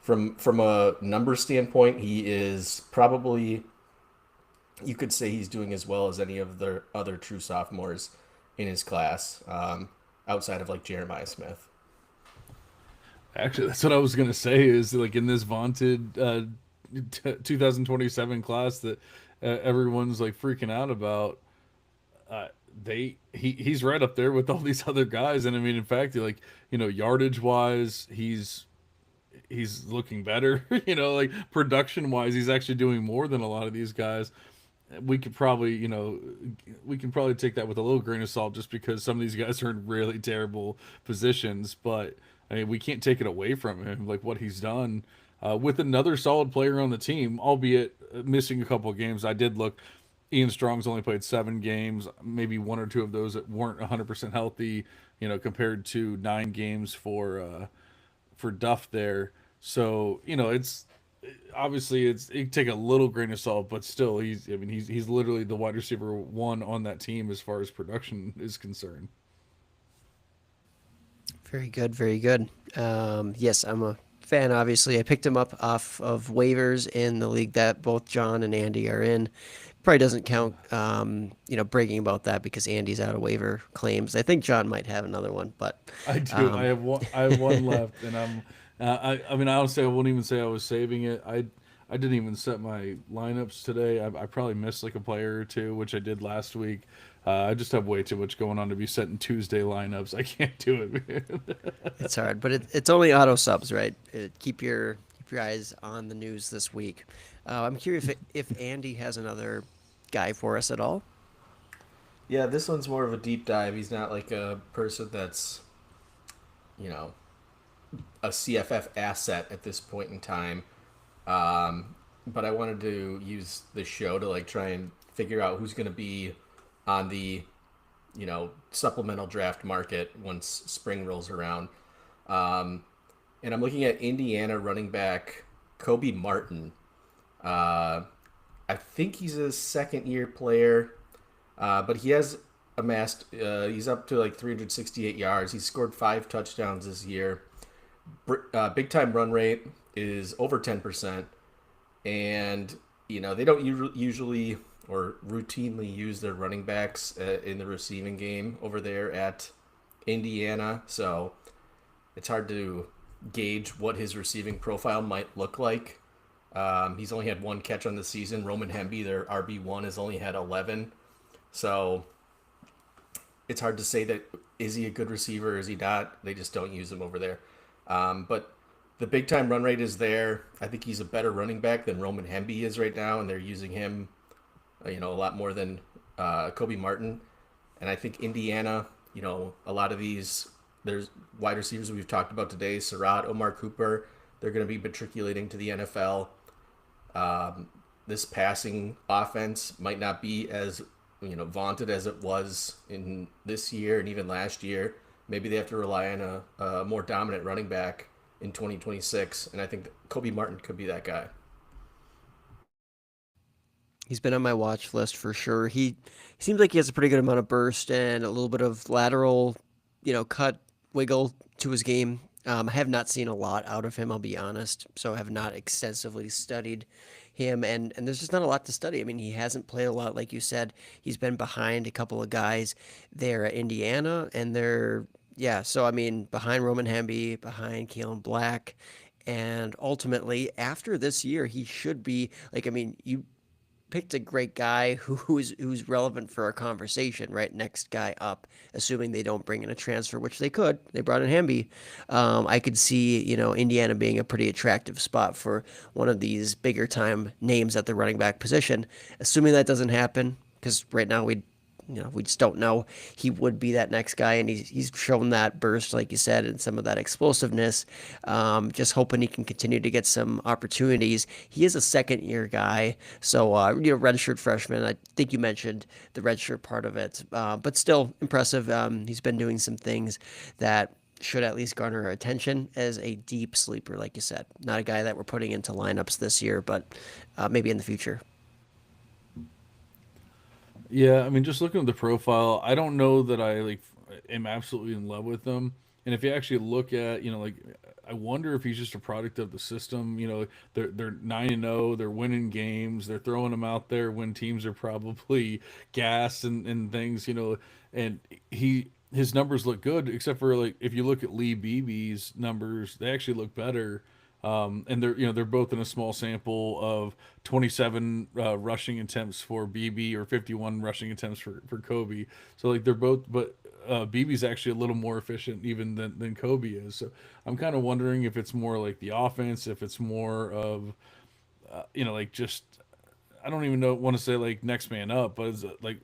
from a number standpoint, he is probably, you could say he's doing as well as any of the other true sophomores in his class, outside of like Jeremiah Smith. Actually, that's what I was gonna say. Is like in this vaunted 2027 class that everyone's like freaking out about. Uh, he's right up there with all these other guys, and I mean, in fact, like yardage wise, he's looking better. Like production wise, he's actually doing more than a lot of these guys. We could probably, we can probably take that with a little grain of salt just because some of these guys are in really terrible positions. But I mean, we can't take it away from him, like what he's done with another solid player on the team, albeit missing a couple of games. I did look. Ian Strong's only played 7 games, maybe one or two of those that weren't 100% healthy, compared to 9 games for Duff there. So, it's obviously it take a little grain of salt, but still he's literally the wide receiver one on that team as far as production is concerned. Very good, very good. Yes, I'm a fan. Obviously, I picked him up off of waivers in the league that both John and Andy are in. Probably doesn't count, bragging about that because Andy's out of waiver claims. I think John might have another one, but I do. um, I have one left, and I'm. I mean, honestly, I won't even say I was saving it. I didn't even set my lineups today. I probably missed like a player or two, which I did last week. I just have way too much going on to be setting Tuesday lineups. I can't do it, man. it's hard. But it's only auto subs, right? Keep your eyes on the news this week. I'm curious if Andy has another guy for us at all. Yeah, this one's more of a deep dive. He's not like a person that's, you know, a CFF asset at this point in time. But I wanted to use the show to like try and figure out who's going to be on the, supplemental draft market once spring rolls around. Um, and I'm looking at Indiana running back Kobe Martin. Uh, I think he's a second year player, but he has amassed, he's up to like 368 yards. He's scored 5 touchdowns this year. Big time run rate is over 10%. And, they don't usually or routinely use their running backs in the receiving game over there at Indiana. So it's hard to gauge what his receiving profile might look like. He's only had 1 catch on the season. Roman Hemby, their RB1, has only had 11. So it's hard to say that is he a good receiver or is he not. They just don't use him over there. But the big time run rate is there. I think he's a better running back than Roman Hemby is right now, and they're using him, a lot more than Kobe Martin. And I think Indiana, a lot of these, there's wide receivers we've talked about today, Surratt, Omar Cooper, they're going to be matriculating to the NFL. This passing offense might not be as, vaunted as it was in this year and even last year. Maybe they have to rely on a more dominant running back in 2026, and I think that Kobe Martin could be that guy. He's been on my watch list for sure. He seems like he has a pretty good amount of burst and a little bit of lateral, cut wiggle to his game. I have not seen a lot out of him, I'll be honest. So I have not extensively studied him, and there's just not a lot to study. I mean, he hasn't played a lot, like you said. He's been behind a couple of guys there at Indiana, and yeah. So I mean, behind Roman Hemby, behind Kalen Black, and ultimately after this year, he should be like. I mean, you picked a great guy who's relevant for our conversation, right? Next guy up, assuming they don't bring in a transfer, which they could. They brought in Hemby. I could see, Indiana being a pretty attractive spot for one of these bigger time names at the running back position. Assuming that doesn't happen, because right now we we just don't know. He would be that next guy, and he's shown that burst, like you said, and some of that explosiveness. Just hoping he can continue to get some opportunities. He is a second-year guy, so redshirt freshman. I think you mentioned the redshirt part of it, but still impressive. He's been doing some things that should at least garner our attention as a deep sleeper, like you said. Not a guy that we're putting into lineups this year, but maybe in the future. Yeah, I mean, just looking at the profile, I don't know that I like am absolutely in love with him. And if you actually look at, like I wonder if he's just a product of the system. They're 9-0, they're winning games, they're throwing him out there when teams are probably gassed and things. And his numbers look good, except for like if you look at Lee Beebe's numbers, they actually look better. And they're both in a small sample of 27 rushing attempts for BB or 51 rushing attempts for Kobe. So like they're both, but BB's actually a little more efficient even than Kobe is. So I'm kind of wondering if it's more like the offense, if it's more of like just I don't even know want to say like next man up, but is it like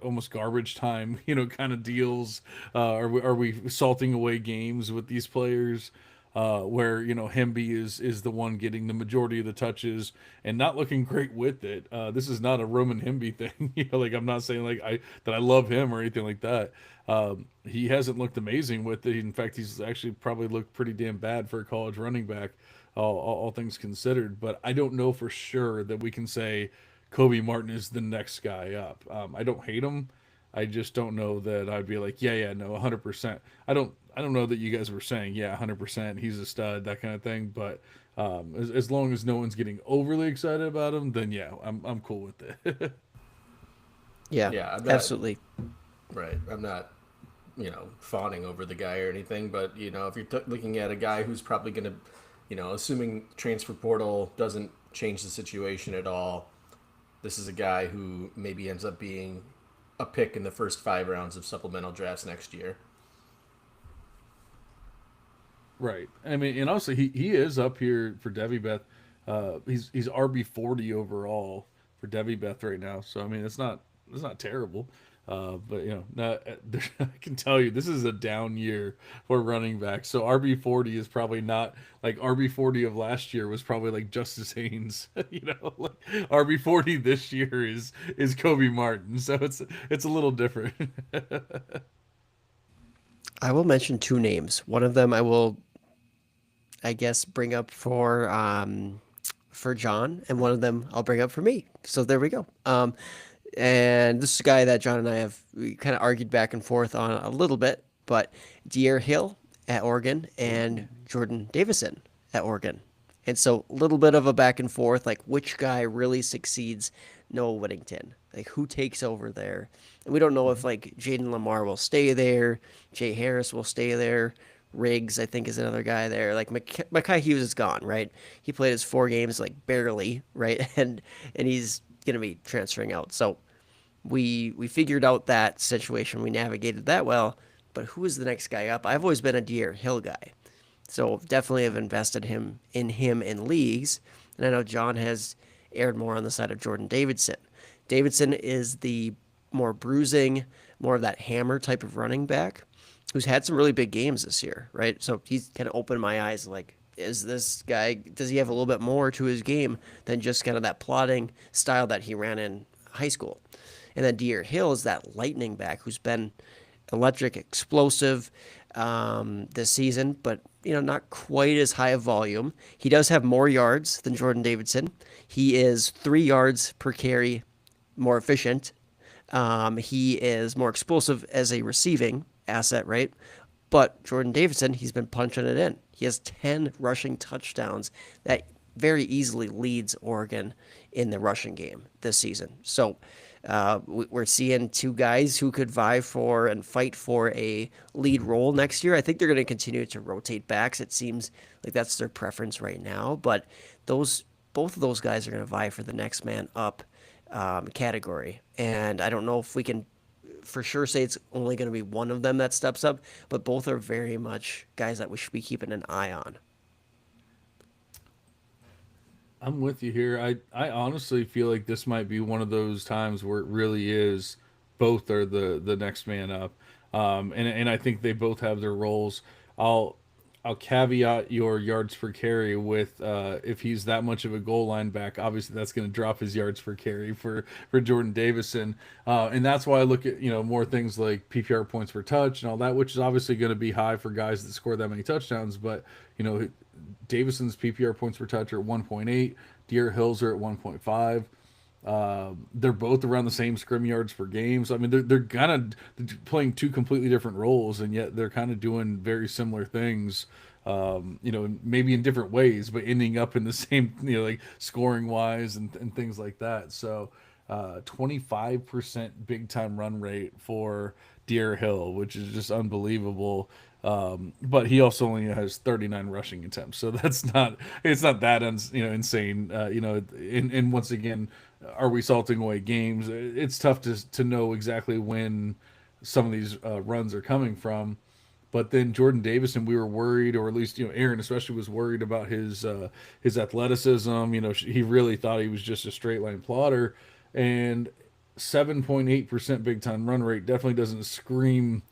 almost garbage time, kind of deals. Are we salting away games with these players? Where Hemby is the one getting the majority of the touches and not looking great with it. This is not a Roman Hemby thing. Like I'm not saying like I love him or anything like that. He hasn't looked amazing with it. In fact, he's actually probably looked pretty damn bad for a college running back, all things considered. But I don't know for sure that we can say Kobe Martin is the next guy up. I don't hate him. I just don't know that I'd be like, yeah, no, 100%. I don't know that you guys were saying, yeah, 100%, he's a stud, that kind of thing. But as long as no one's getting overly excited about him, then yeah, I'm cool with it. Yeah, Yeah, I'm not absolutely. right. I'm not, fawning over the guy or anything, but if you're looking at a guy who's probably going to, assuming transfer portal doesn't change the situation at all, this is a guy who maybe ends up being a pick in the first 5 rounds of supplemental drafts next year. Right. I mean, and also he is up here for Devy Beth. He's RB 40 overall for Devy Beth right now. So I mean, it's not terrible. But not, I can tell you this is a down year for running backs. So RB 40 is probably not like RB 40 of last year was probably like Justice Haynes. Like RB 40 this year is Kobe Martin. So it's a little different. I will mention two names. One of them I will, I guess, bring up for John, and one of them I'll bring up for me. So there we go. And this is a guy that John and I have we kind of argued back and forth on a little bit, but De'Aaron Hill at Oregon and Jordan Davison at Oregon. And so a little bit of a back and forth, like which guy really succeeds Noah Whittington? Like who takes over there? And we don't know if like Jaden Lamar will stay there, Jay Harris will stay there. Riggs, I think, is another guy there. Like Makai Hughes is gone, right? He played his 4 games like barely, right? And he's gonna be transferring out. So we figured out that situation. We navigated that well. But who is the next guy up? I've always been a De'Aaron Hill guy, so definitely have invested him in leagues. And I know John has aired more on the side of Jordan Davidson. Davidson is the more bruising, more of that hammer type of running back who's had some really big games this year, right? So he's kind of opened my eyes like, is this guy, does he have a little bit more to his game than just kind of that plodding style that he ran in high school? And then De'Aaron Hill is that lightning back who's been electric, explosive this season, but not quite as high a volume. He does have more yards than Jordan Davidson. He is 3 yards per carry more efficient. He is more explosive as a receiving asset, right? But Jordan Davidson, he's been punching it in. He has 10 rushing touchdowns. That very easily leads Oregon in the rushing game this season. So we're seeing two guys who could vie for and fight for a lead role next year. I think they're going to continue to rotate backs. It seems like that's their preference right now. But both of those guys are going to vie for the next man up category. And I don't know if we can for sure say it's only going to be one of them that steps up, but both are very much guys that we should be keeping an eye on. I'm with you here. I honestly feel like this might be one of those times where it really is both are the next man up. And I think they both have their roles. I'll I'll caveat your yards per carry with if he's that much of a goal line back, obviously that's going to drop his yards per carry for Jordan Davison, and that's why I look at more things like PPR points per touch and all that, which is obviously going to be high for guys that score that many touchdowns. But Davison's PPR points per touch are at 1.8, Deer Hills are at 1.5. They're both around the same scrim yards per game. So I mean, they're kind of playing two completely different roles, and yet they're kind of doing very similar things. Maybe in different ways, but ending up in the same, like scoring wise and things like that. So, 25% big time run rate for Deer Hill, which is just unbelievable. But he also only has 39 rushing attempts, so it's not that insane. And once again, are we salting away games? It's tough to know exactly when some of these runs are coming from. But then Jordan Davison, we were worried, or at least Aaron especially was worried about his athleticism. He really thought he was just a straight line plotter, and 7.8% big time run rate definitely doesn't scream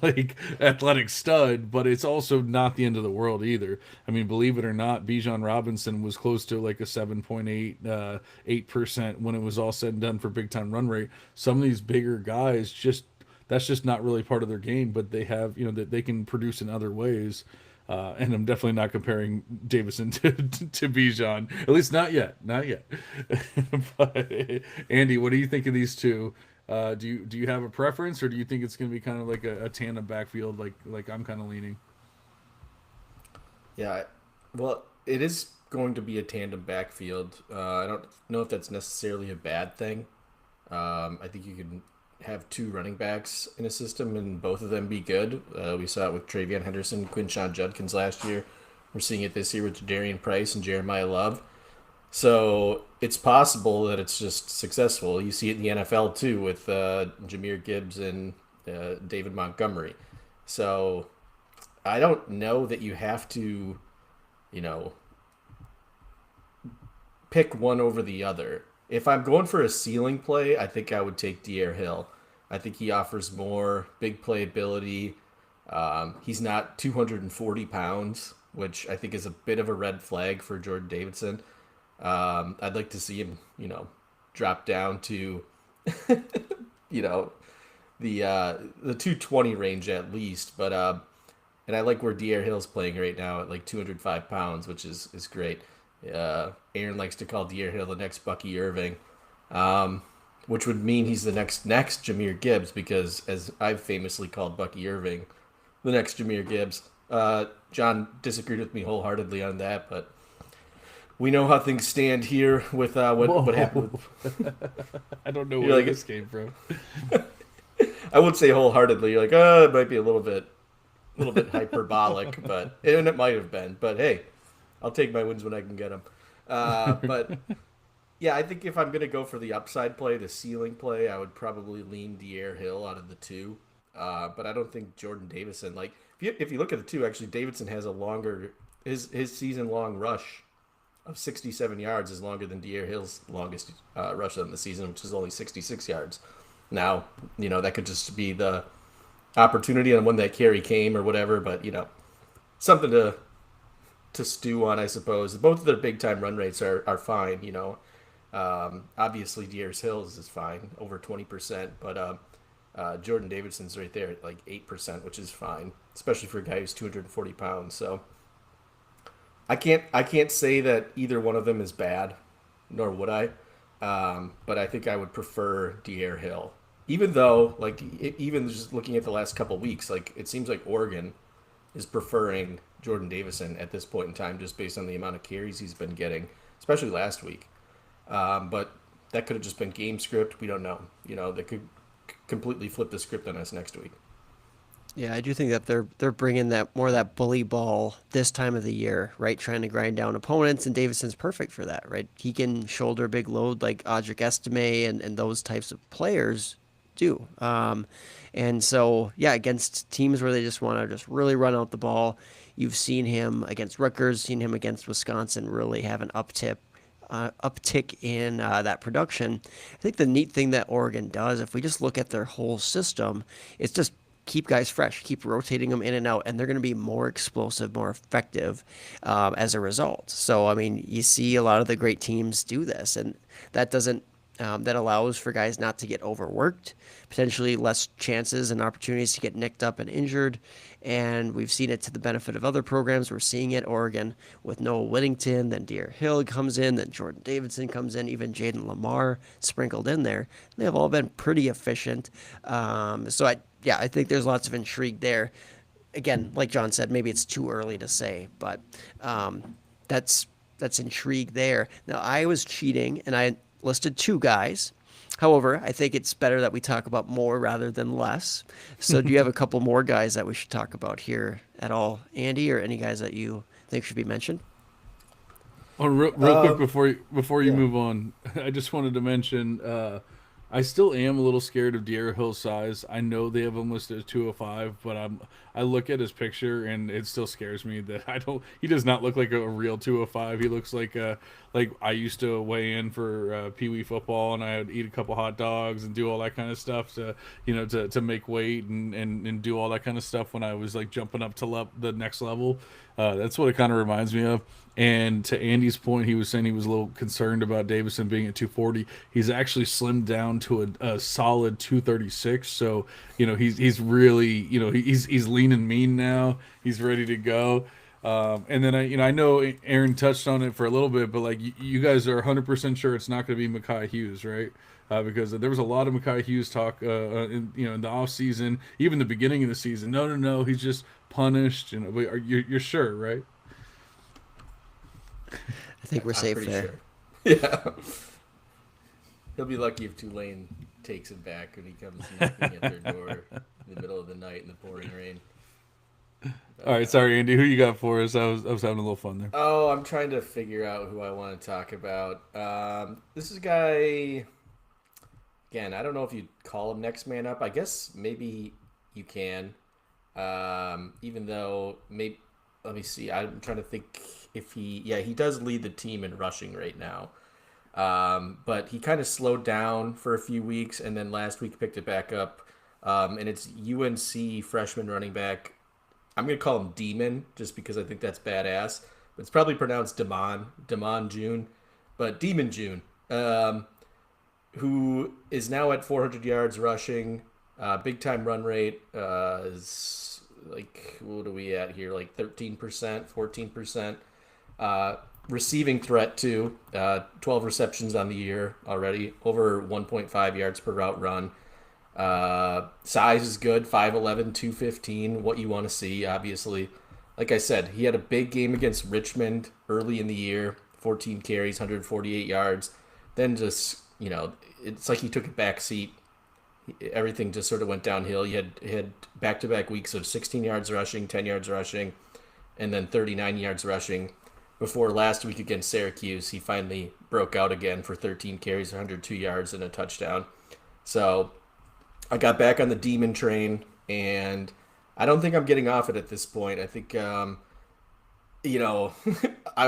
like athletic stud, but it's also not the end of the world either. I mean, believe it or not, Bijan Robinson was close to like a 7.8% when it was all said and done for big time run rate. Some of these bigger guys that's just not really part of their game, but they have that they can produce in other ways. And I'm definitely not comparing Davison to Bijan, at least not yet, not yet. But Andy, what do you think of these two? Do you have a preference, or do you think it's going to be kind of like a tandem backfield, like I'm kind of leaning? Yeah, well, it is going to be a tandem backfield. I don't know if that's necessarily a bad thing. I think you can have two running backs in a system and both of them be good. We saw it with Travion Henderson, Quinshon Judkins last year. We're seeing it this year with Darian Price and Jeremiah Love. So it's possible that it's just successful. You see it in the NFL too with Jahmyr Gibbs and David Montgomery. So I don't know that you have to, pick one over the other. If I'm going for a ceiling play, I think I would take De'Aaron Hill. I think he offers more big play ability. He's not 240 pounds, which I think is a bit of a red flag for Jordan Davidson. I'd like to see him, drop down to, the 220 range at least. But and I like where De'Aaron Hill's playing right now at like 205 pounds, which is great. Aaron likes to call De'Aaron Hill the next Bucky Irving, which would mean he's the next Jahmyr Gibbs, because as I've famously called Bucky Irving the next Jahmyr Gibbs. John disagreed with me wholeheartedly on that, but we know how things stand here with what happened. I don't know where this came from. I would say wholeheartedly. You're like, it might be a little bit hyperbolic, and it might have been. But hey, I'll take my wins when I can get them. But yeah, I think if I'm gonna go for the upside play, the ceiling play, I would probably lean De'Aaron Hill out of the two. But I don't think Jordan Davison. Like if you look at the two, actually, Davidson has a longer his season long rush of 67 yards is longer than De'Aaron Hill's longest rush of the season, which is only 66 yards. Now, that could just be the opportunity on when that carry came or whatever, but, something to stew on, I suppose. Both of their big-time run rates are fine, Obviously, De'Aaron Hill's is fine, over 20%, but Jordan Davidson's right there at like 8%, which is fine, especially for a guy who's 240 pounds, so I can't say that either one of them is bad, nor would I. But I think I would prefer De'Aaron Hill, even though, even just looking at the last couple weeks, it seems like Oregon is preferring Jordan Davison at this point in time, just based on the amount of carries he's been getting, especially last week. But that could have just been game script. We don't know. They could completely flip the script on us next week. Yeah, I do think that they're bringing that more of that bully ball this time of the year, right? Trying to grind down opponents, and Davidson's perfect for that, right? He can shoulder a big load like Audric Estime and those types of players do. And so, yeah, against teams where they just want to just really run out the ball, you've seen him against Rutgers, seen him against Wisconsin really have an uptick uptick in that production. I think the neat thing that Oregon does, if we just look at their whole system, it's just keep guys fresh, keep rotating them in and out, and they're going to be more explosive, more effective as a result. So, I mean, you see a lot of the great teams do this, and that doesn't that allows for guys not to get overworked, potentially less chances and opportunities to get nicked up and injured. And we've seen it to the benefit of other programs. We're seeing it Oregon with Noah Whittington, then Dear Hill comes in, then Jordan Davidson comes in, even Jaden Lamar sprinkled in there. They've all been pretty efficient. I think there's lots of intrigue there. Again, like John said, maybe it's too early to say, but that's intrigue there. Now, I was cheating, and I listed two guys. However, I think it's better that we talk about more rather than less. So, do you have a couple more guys that we should talk about here at all, Andy, or any guys that you think should be mentioned? Oh, real quick before you Yeah. move on, I just wanted to mention I still am a little scared of De'Ara Hill's size. I know they have him listed as 205, but I look at his picture and it still scares me that I don't. He does not look like a real 205. He looks like I used to weigh in for Pee Wee football, and I would eat a couple hot dogs and do all that kind of stuff to make weight and do all that kind of stuff when I was like jumping up to the next level. That's what it kind of reminds me of. And to Andy's point, he was saying he was a little concerned about Davison being at 240. He's actually slimmed down to a solid 236. So he's really he's lean and mean now. He's ready to go. And then I know Aaron touched on it for a little bit, but like you guys are 100% sure it's not going to be Makai Hughes, right? Because there was a lot of Makai Hughes talk, in the off season, even the beginning of the season. No, he's just punished. You're sure, right? I think we're I'm safe pretty there. sure. Yeah. He'll be lucky if Tulane takes him back when he comes knocking at their door in the middle of the night in the pouring rain. All right, sorry, Andy. Who you got for us? I was having a little fun there. Oh, I'm trying to figure out who I want to talk about. This is a guy. Again, I don't know if you'd call him next man up. I guess maybe you can. Even though maybe, let me see. I'm trying to think if he does lead the team in rushing right now. But he kind of slowed down for a few weeks, and then last week picked it back up. And it's UNC freshman running back. I'm going to call him Demon just because I think that's badass. But it's probably pronounced Demon June, but Demon June, who is now at 400 yards rushing, big time run rate, is like, what are we at here? Like 13%, 14%. Receiving threat too, 12 receptions on the year already, over 1.5 yards per route run. Size is good, 5'11", 215, what you want to see, obviously. Like I said, he had a big game against Richmond early in the year, 14 carries, 148 yards. Then just, it's like he took a back seat. Everything just sort of went downhill. He had back-to-back weeks of 16 yards rushing, 10 yards rushing, and then 39 yards rushing. Before last week against Syracuse, he finally broke out again for 13 carries, 102 yards, and a touchdown. So I got back on the Demon train, and I don't think I'm getting off it at this point. I think, I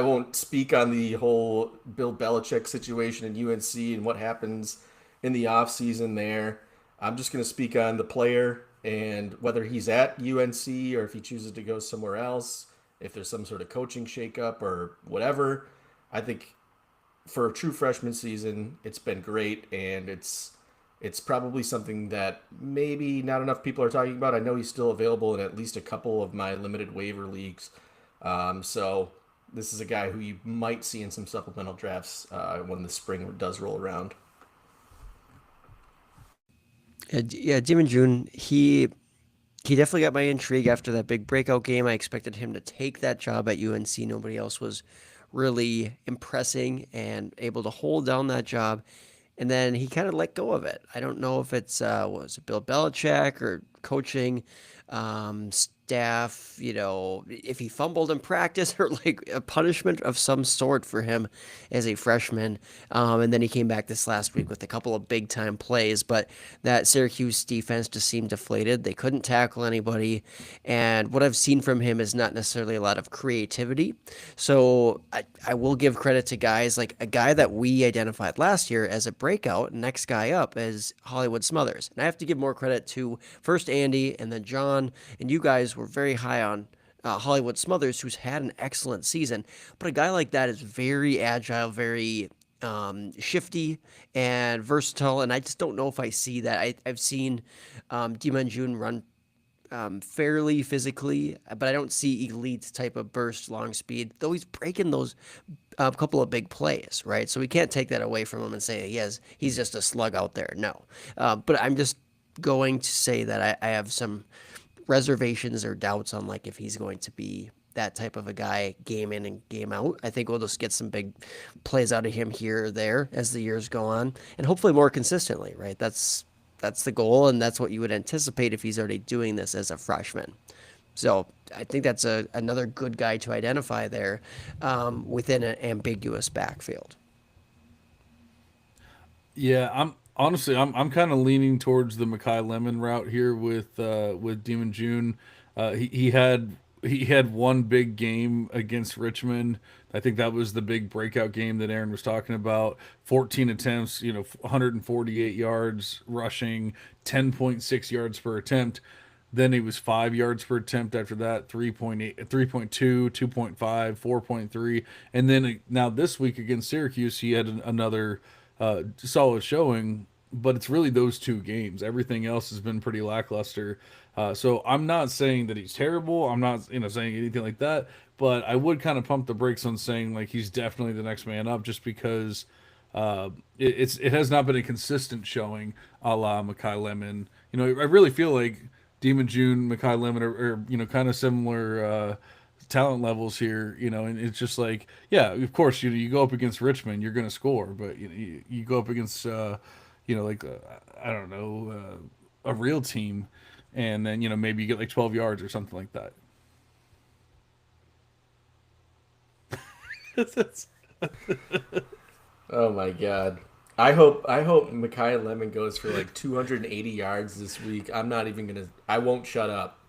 won't speak on the whole Bill Belichick situation in UNC and what happens in the offseason there. I'm just going to speak on the player and whether he's at UNC or if he chooses to go somewhere else, if there's some sort of coaching shakeup or whatever. I think for a true freshman season, it's been great, and it's probably something that maybe not enough people are talking about. I know he's still available in at least a couple of my limited waiver leagues. So this is a guy who you might see in some supplemental drafts when the spring does roll around. Yeah, Demon June, he definitely got my intrigue after that big breakout game. I expected him to take that job at UNC. Nobody else was really impressing and able to hold down that job. And then he kind of let go of it. I don't know if it's was it Bill Belichick or coaching staff, if he fumbled in practice or like a punishment of some sort for him as a freshman. And then he came back this last week with a couple of big time plays, but that Syracuse defense just seemed deflated. They couldn't tackle anybody. And what I've seen from him is not necessarily a lot of creativity. So I will give credit to guys like a guy that we identified last year as a breakout, next guy up as Hollywood Smothers. And I have to give more credit to first Andy and then John, and you guys were very high on Hollywood Smothers, who's had an excellent season. But a guy like that is very agile, very shifty and versatile, and I just don't know if I see that. I've seen Demon June run fairly physically, but I don't see elite type of burst, long speed, though he's breaking those couple of big plays, right? So we can't take that away from him and say he's just a slug out there. No. But I'm just going to say that I have some reservations or doubts on like if he's going to be that type of a guy game in and game out. I think we'll just get some big plays out of him here or there as the years go on, and hopefully more consistently, right? That's the goal, and that's what you would anticipate if he's already doing this as a freshman. So I think that's another good guy to identify there within an ambiguous backfield. Yeah, I'm kind of leaning towards the Makai Lemon route here with Demon June. He had one big game against Richmond. I think that was the big breakout game that Aaron was talking about. 14 attempts, 148 yards rushing, 10.6 yards per attempt. Then he was 5 yards per attempt after that, 3.8, 3.2, 2.5, 4.3. And then now this week against Syracuse, he had another solid showing, but it's really those two games. Everything else has been pretty lackluster. So I'm not saying that he's terrible. I'm not saying anything like that, but I would kind of pump the brakes on saying like he's definitely the next man up, just because it has not been a consistent showing a la Makai Lemon. I really feel like Demon June, Makai Lemon are kind of similar talent levels here, and it's just like, yeah, of course, you go up against Richmond, you're going to score, but you go up against, I don't know, a real team, and then, maybe you get like 12 yards or something like that. Oh my God. I hope Makai Lemon goes for like 280 yards this week. I won't shut up.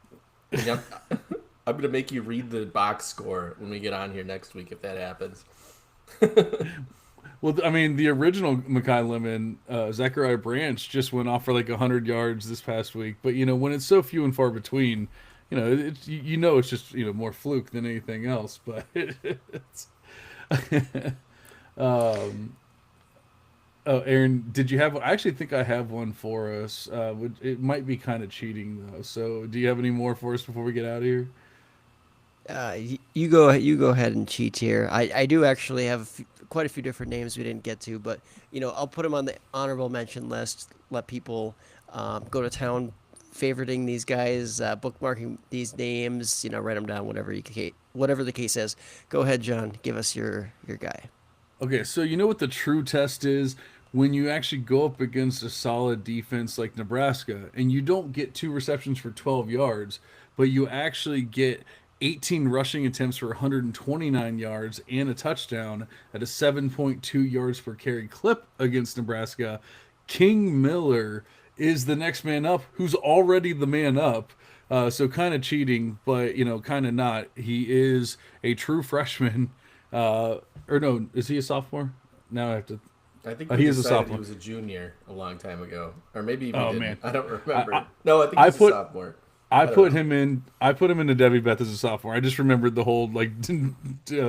I'm gonna make you read the box score when we get on here next week if that happens. Well, I mean, the original Makai Lemon, Zachariah Branch, just went off for like 100 yards this past week. But when it's so few and far between, it's just more fluke than anything else. But it's. Oh, Aaron, did you have? I actually think I have one for us. It might be kind of cheating though. So, do you have any more for us before we get out of here? You go ahead and cheat here. I do actually have quite a few different names we didn't get to, but I'll put them on the honorable mention list. Let people go to town favoriting these guys, bookmarking these names. Write them down, whatever the case is. Go ahead, John. Give us your guy. Okay, so you know what the true test is? When you actually go up against a solid defense like Nebraska and you don't get 2 receptions for 12 yards, but you actually get 18 rushing attempts for 129 yards and a touchdown at a 7.2 yards per carry clip against Nebraska. King Miller is the next man up, who's already the man up. So kind of cheating, but kind of not. He is a true freshman. Or no, is he a sophomore? Now I have to. I think he is a sophomore. He was a junior a long time ago, or maybe even Oh didn't. man, I don't remember. No, I think he's a sophomore. I put him into Devy Beth as a sophomore. I just remembered the whole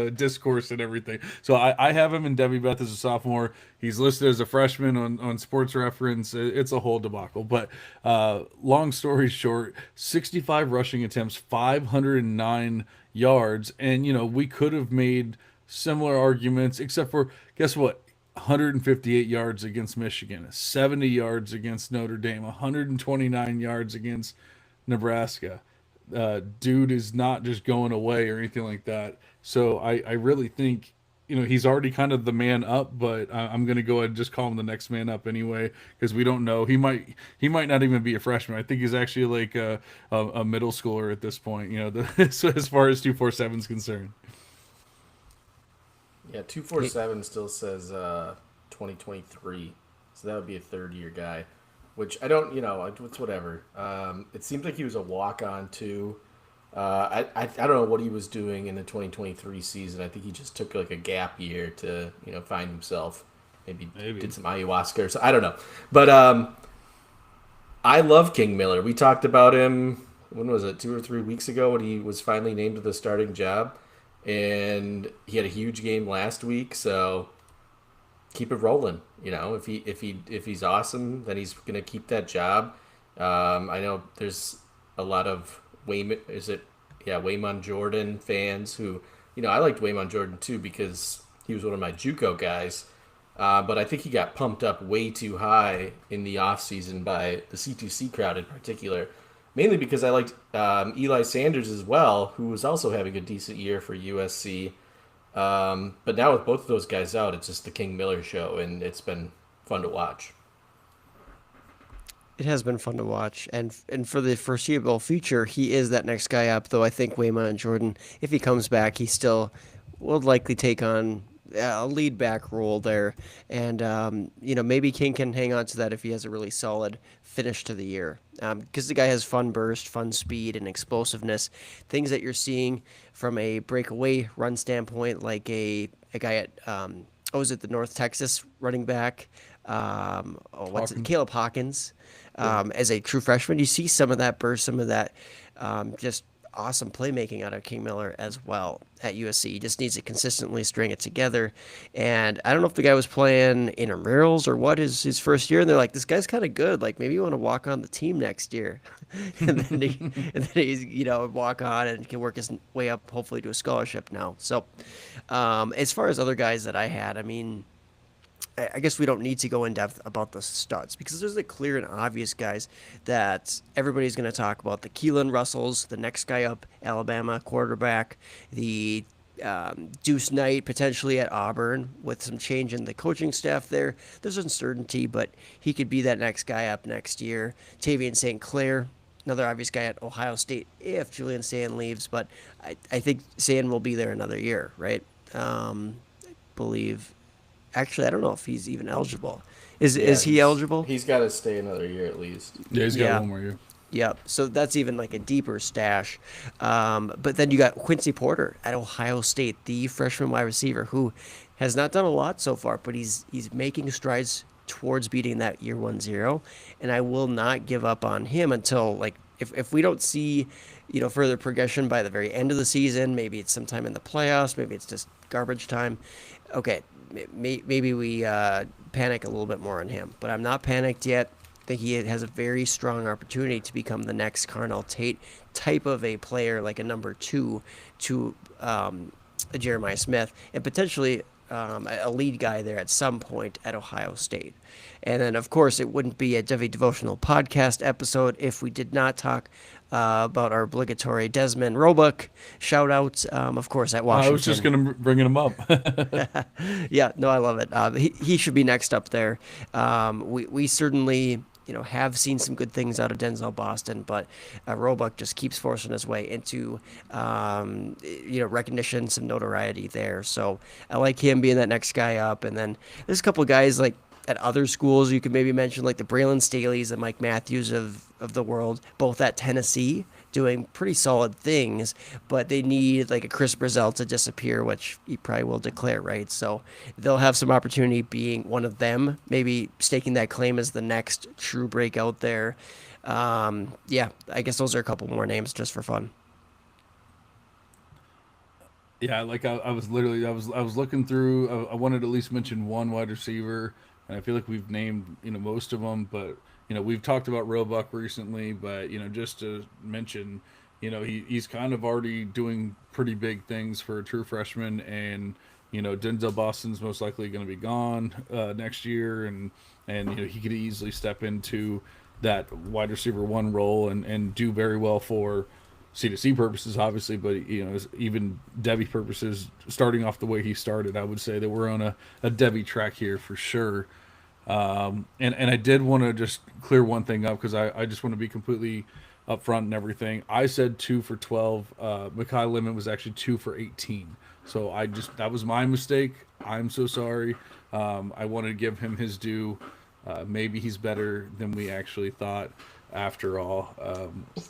discourse and everything. So I have him in Devy Beth as a sophomore. He's listed as a freshman on Sports Reference. It's a whole debacle. But long story short, 65 rushing attempts, 509 yards, and we could have made similar arguments, except for guess what? 158 yards against Michigan, 70 yards against Notre Dame, 129 yards against Nebraska. Dude is not just going away or anything like that. So I really think he's already kind of the man up, but I'm going to go ahead and just call him the next man up anyway, because we don't know. He might not even be a freshman. I think he's actually like a middle schooler at this point. So as far as 247 is concerned. Yeah, 247 still says 2023, so that would be a third-year guy, which I don't, it's whatever. It seems like he was a walk-on too. I don't know what he was doing in the 2023 season. I think he just took like a gap year to find himself. Maybe. Did some ayahuasca or so. I don't know, but I love King Miller. We talked about him. When was it? 2 or 3 weeks ago when he was finally named to the starting job. And he had a huge game last week, so keep it rolling. If he's awesome, then he's gonna keep that job. I know there's a lot of Waymon Jordan fans who I liked Waymon Jordan too because he was one of my JUCO guys. But I think he got pumped up way too high in the offseason by the C2C crowd in particular. Mainly because I liked Eli Sanders as well, who was also having a decent year for USC. But now with both of those guys out, it's just the King Miller show, and it's been fun to watch. It has been fun to watch, and for the foreseeable future, he is that next guy up. Though I think Waymon Jordan, if he comes back, he still will likely take on a lead back role there, and maybe King can hang on to that if he has a really solid finish to the year, because the guy has fun burst, fun speed, and explosiveness, things that you're seeing from a breakaway run standpoint, like a guy at is it the North Texas running back? Caleb Hawkins. As a true freshman, you see some of that burst, some of that just awesome playmaking out of King Miller as well at USC. He just needs to consistently string it together. And I don't know if the guy was playing intramurals or what his first year, and they're like, this guy's kind of good. Like, maybe you want to walk on the team next year. and then he's walk on and can work his way up, hopefully to a scholarship now. So as far as other guys that I had, I mean, I guess we don't need to go in depth about the studs because there's the clear and obvious guys that everybody's going to talk about. The Keelan Russells, the next guy up, Alabama quarterback, the Deuce Knight potentially at Auburn with some change in the coaching staff there. There's uncertainty, but he could be that next guy up next year. Tavian St. Clair, another obvious guy at Ohio State if Julian Sand leaves, but I think Sand will be there another year, right? I believe. Actually, I don't know if he's even eligible. Is he eligible? He's got to stay another year at least. Yeah, he's got one more year. Yep. So that's even like a deeper stash. But then you got Quincy Porter at Ohio State, the freshman wide receiver who has not done a lot so far, but he's making strides towards beating that year 1-0. And I will not give up on him until like if we don't see further progression by the very end of the season. Maybe it's sometime in the playoffs. Maybe it's just garbage time. Okay. Maybe we panic a little bit more on him, but I'm not panicked yet. I think he has a very strong opportunity to become the next Carnell Tate type of a player, like a number 2 to Jeremiah Smith, and potentially a lead guy there at some point at Ohio State. And then, of course, it wouldn't be a Devy Devotional podcast episode if we did not talk about our obligatory Desmond Roebuck shout out, of course, at Washington. I was just going to bring him up. Yeah, no, I love it. He should be next up there. We certainly have seen some good things out of Denzel Boston, but Roebuck just keeps forcing his way into recognition, some notoriety there. So I like him being that next guy up. And then there's a couple of guys like at other schools you could maybe mention, like the Braylon Staleys and Mike Matthews of the world, both at Tennessee, doing pretty solid things, but they need like a Chris Brazell to disappear, which he probably will declare, right? So they'll have some opportunity being one of them, maybe staking that claim as the next true breakout there. Yeah, I guess those are a couple more names just for fun. Yeah, like I was looking through. I wanted to at least mention one wide receiver, and I feel like we've named most of them, but we've talked about Roebuck recently, but just to mention, he's kind of already doing pretty big things for a true freshman, and Denzel Boston's most likely going to be gone next year, and he could easily step into that wide receiver 1 role and do very well for C2C purposes, obviously, but even Devy purposes, starting off the way he started, I would say that we're on a Devy track here for sure. And I did want to just clear one thing up because I just want to be completely upfront and everything. I said 2 for 12. Makai Lemon was actually 2 for 18. So that was my mistake. I'm so sorry. I wanted to give him his due. Maybe he's better than we actually thought. After all,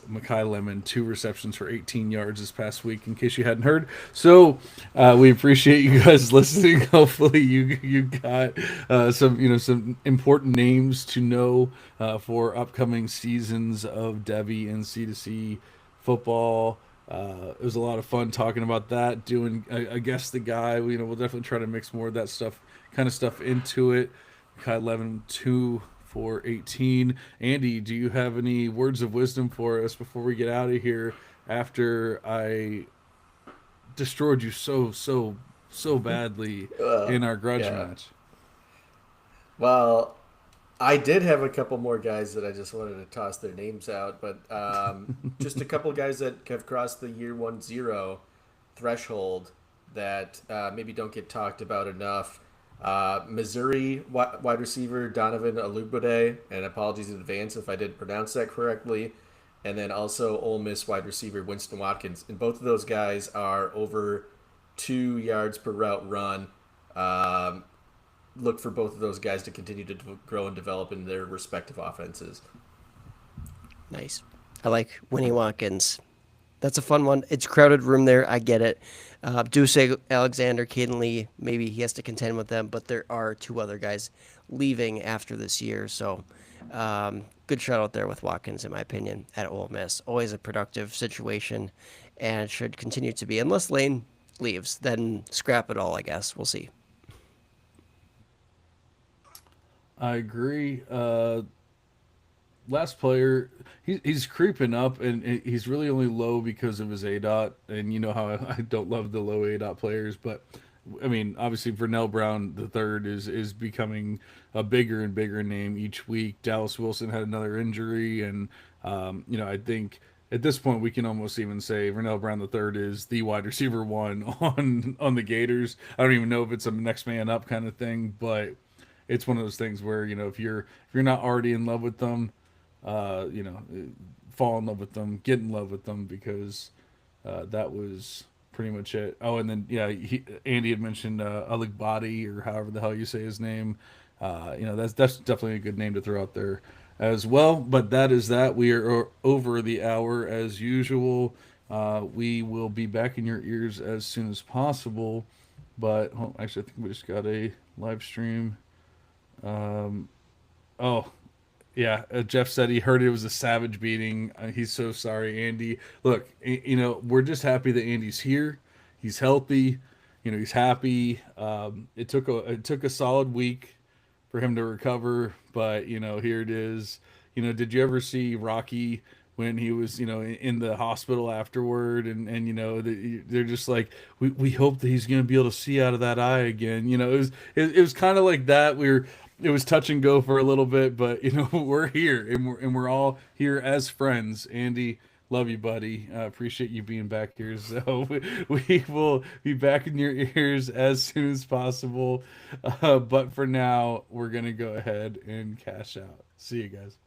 Makai Lemon, 2 receptions for 18 yards this past week, in case you hadn't heard. So we appreciate you guys listening. Hopefully you got some important names to know for upcoming seasons of Devy and C2C football. It was a lot of fun talking about that. Doing, I guess, the guy. We'll definitely try to mix more of that kind of stuff into it. Makai Lemon, 2 for 18. Andy, do you have any words of wisdom for us before we get out of here after I destroyed you so badly in our grudge match? Well, I did have a couple more guys that I just wanted to toss their names out, but just a couple guys that have crossed the year 1-0 threshold that maybe don't get talked about enough. Missouri wide receiver Donovan Alugbode, and apologies in advance if I didn't pronounce that correctly. And then also Ole Miss wide receiver Winston Watkins. And both of those guys are over 2 yards per route run. Look for both of those guys to continue to grow and develop in their respective offenses. Nice. I like Winnie Watkins. That's a fun one. It's a crowded room there. I get it. Deuce Alexander, Caden Lee, maybe he has to contend with them, but there are 2 other guys leaving after this year. So good shout out there with Watkins, in my opinion, at Ole Miss. Always a productive situation and should continue to be. Unless Lane leaves, then scrap it all, I guess. We'll see. I agree. Last player, he's creeping up, and he's really only low because of his ADOT. And you know how I don't love the low ADOT players, but I mean, obviously, Vernell Brown the third is becoming a bigger and bigger name each week. Dallas Wilson had another injury, and I think at this point we can almost even say Vernell Brown the third is the wide receiver one on the Gators. I don't even know if it's a next man up kind of thing, but it's one of those things where if you're not already in love with them, fall in love with them, get in love with them, because that was pretty much it. Oh, and then Andy had mentioned Aligbadi, or however the hell you say his name. That's definitely a good name to throw out there as well. But that is that. We are over the hour as usual. We will be back in your ears as soon as possible. But actually, I think we just got a live stream. Jeff said he heard it was a savage beating. He's so sorry, Andy. Look, we're just happy that Andy's here. He's healthy. He's happy. It took a solid week for him to recover, but here it is. Did you ever see Rocky when he was in the hospital afterward, and they're just like, we hope that he's going to be able to see out of that eye again. It was kind of like that. It was touch and go for a little bit, but we're here, and we're all here as friends. Andy, love you, buddy. Appreciate you being back here. So we will be back in your ears as soon as possible. But for now, we're gonna go ahead and cash out. See you guys.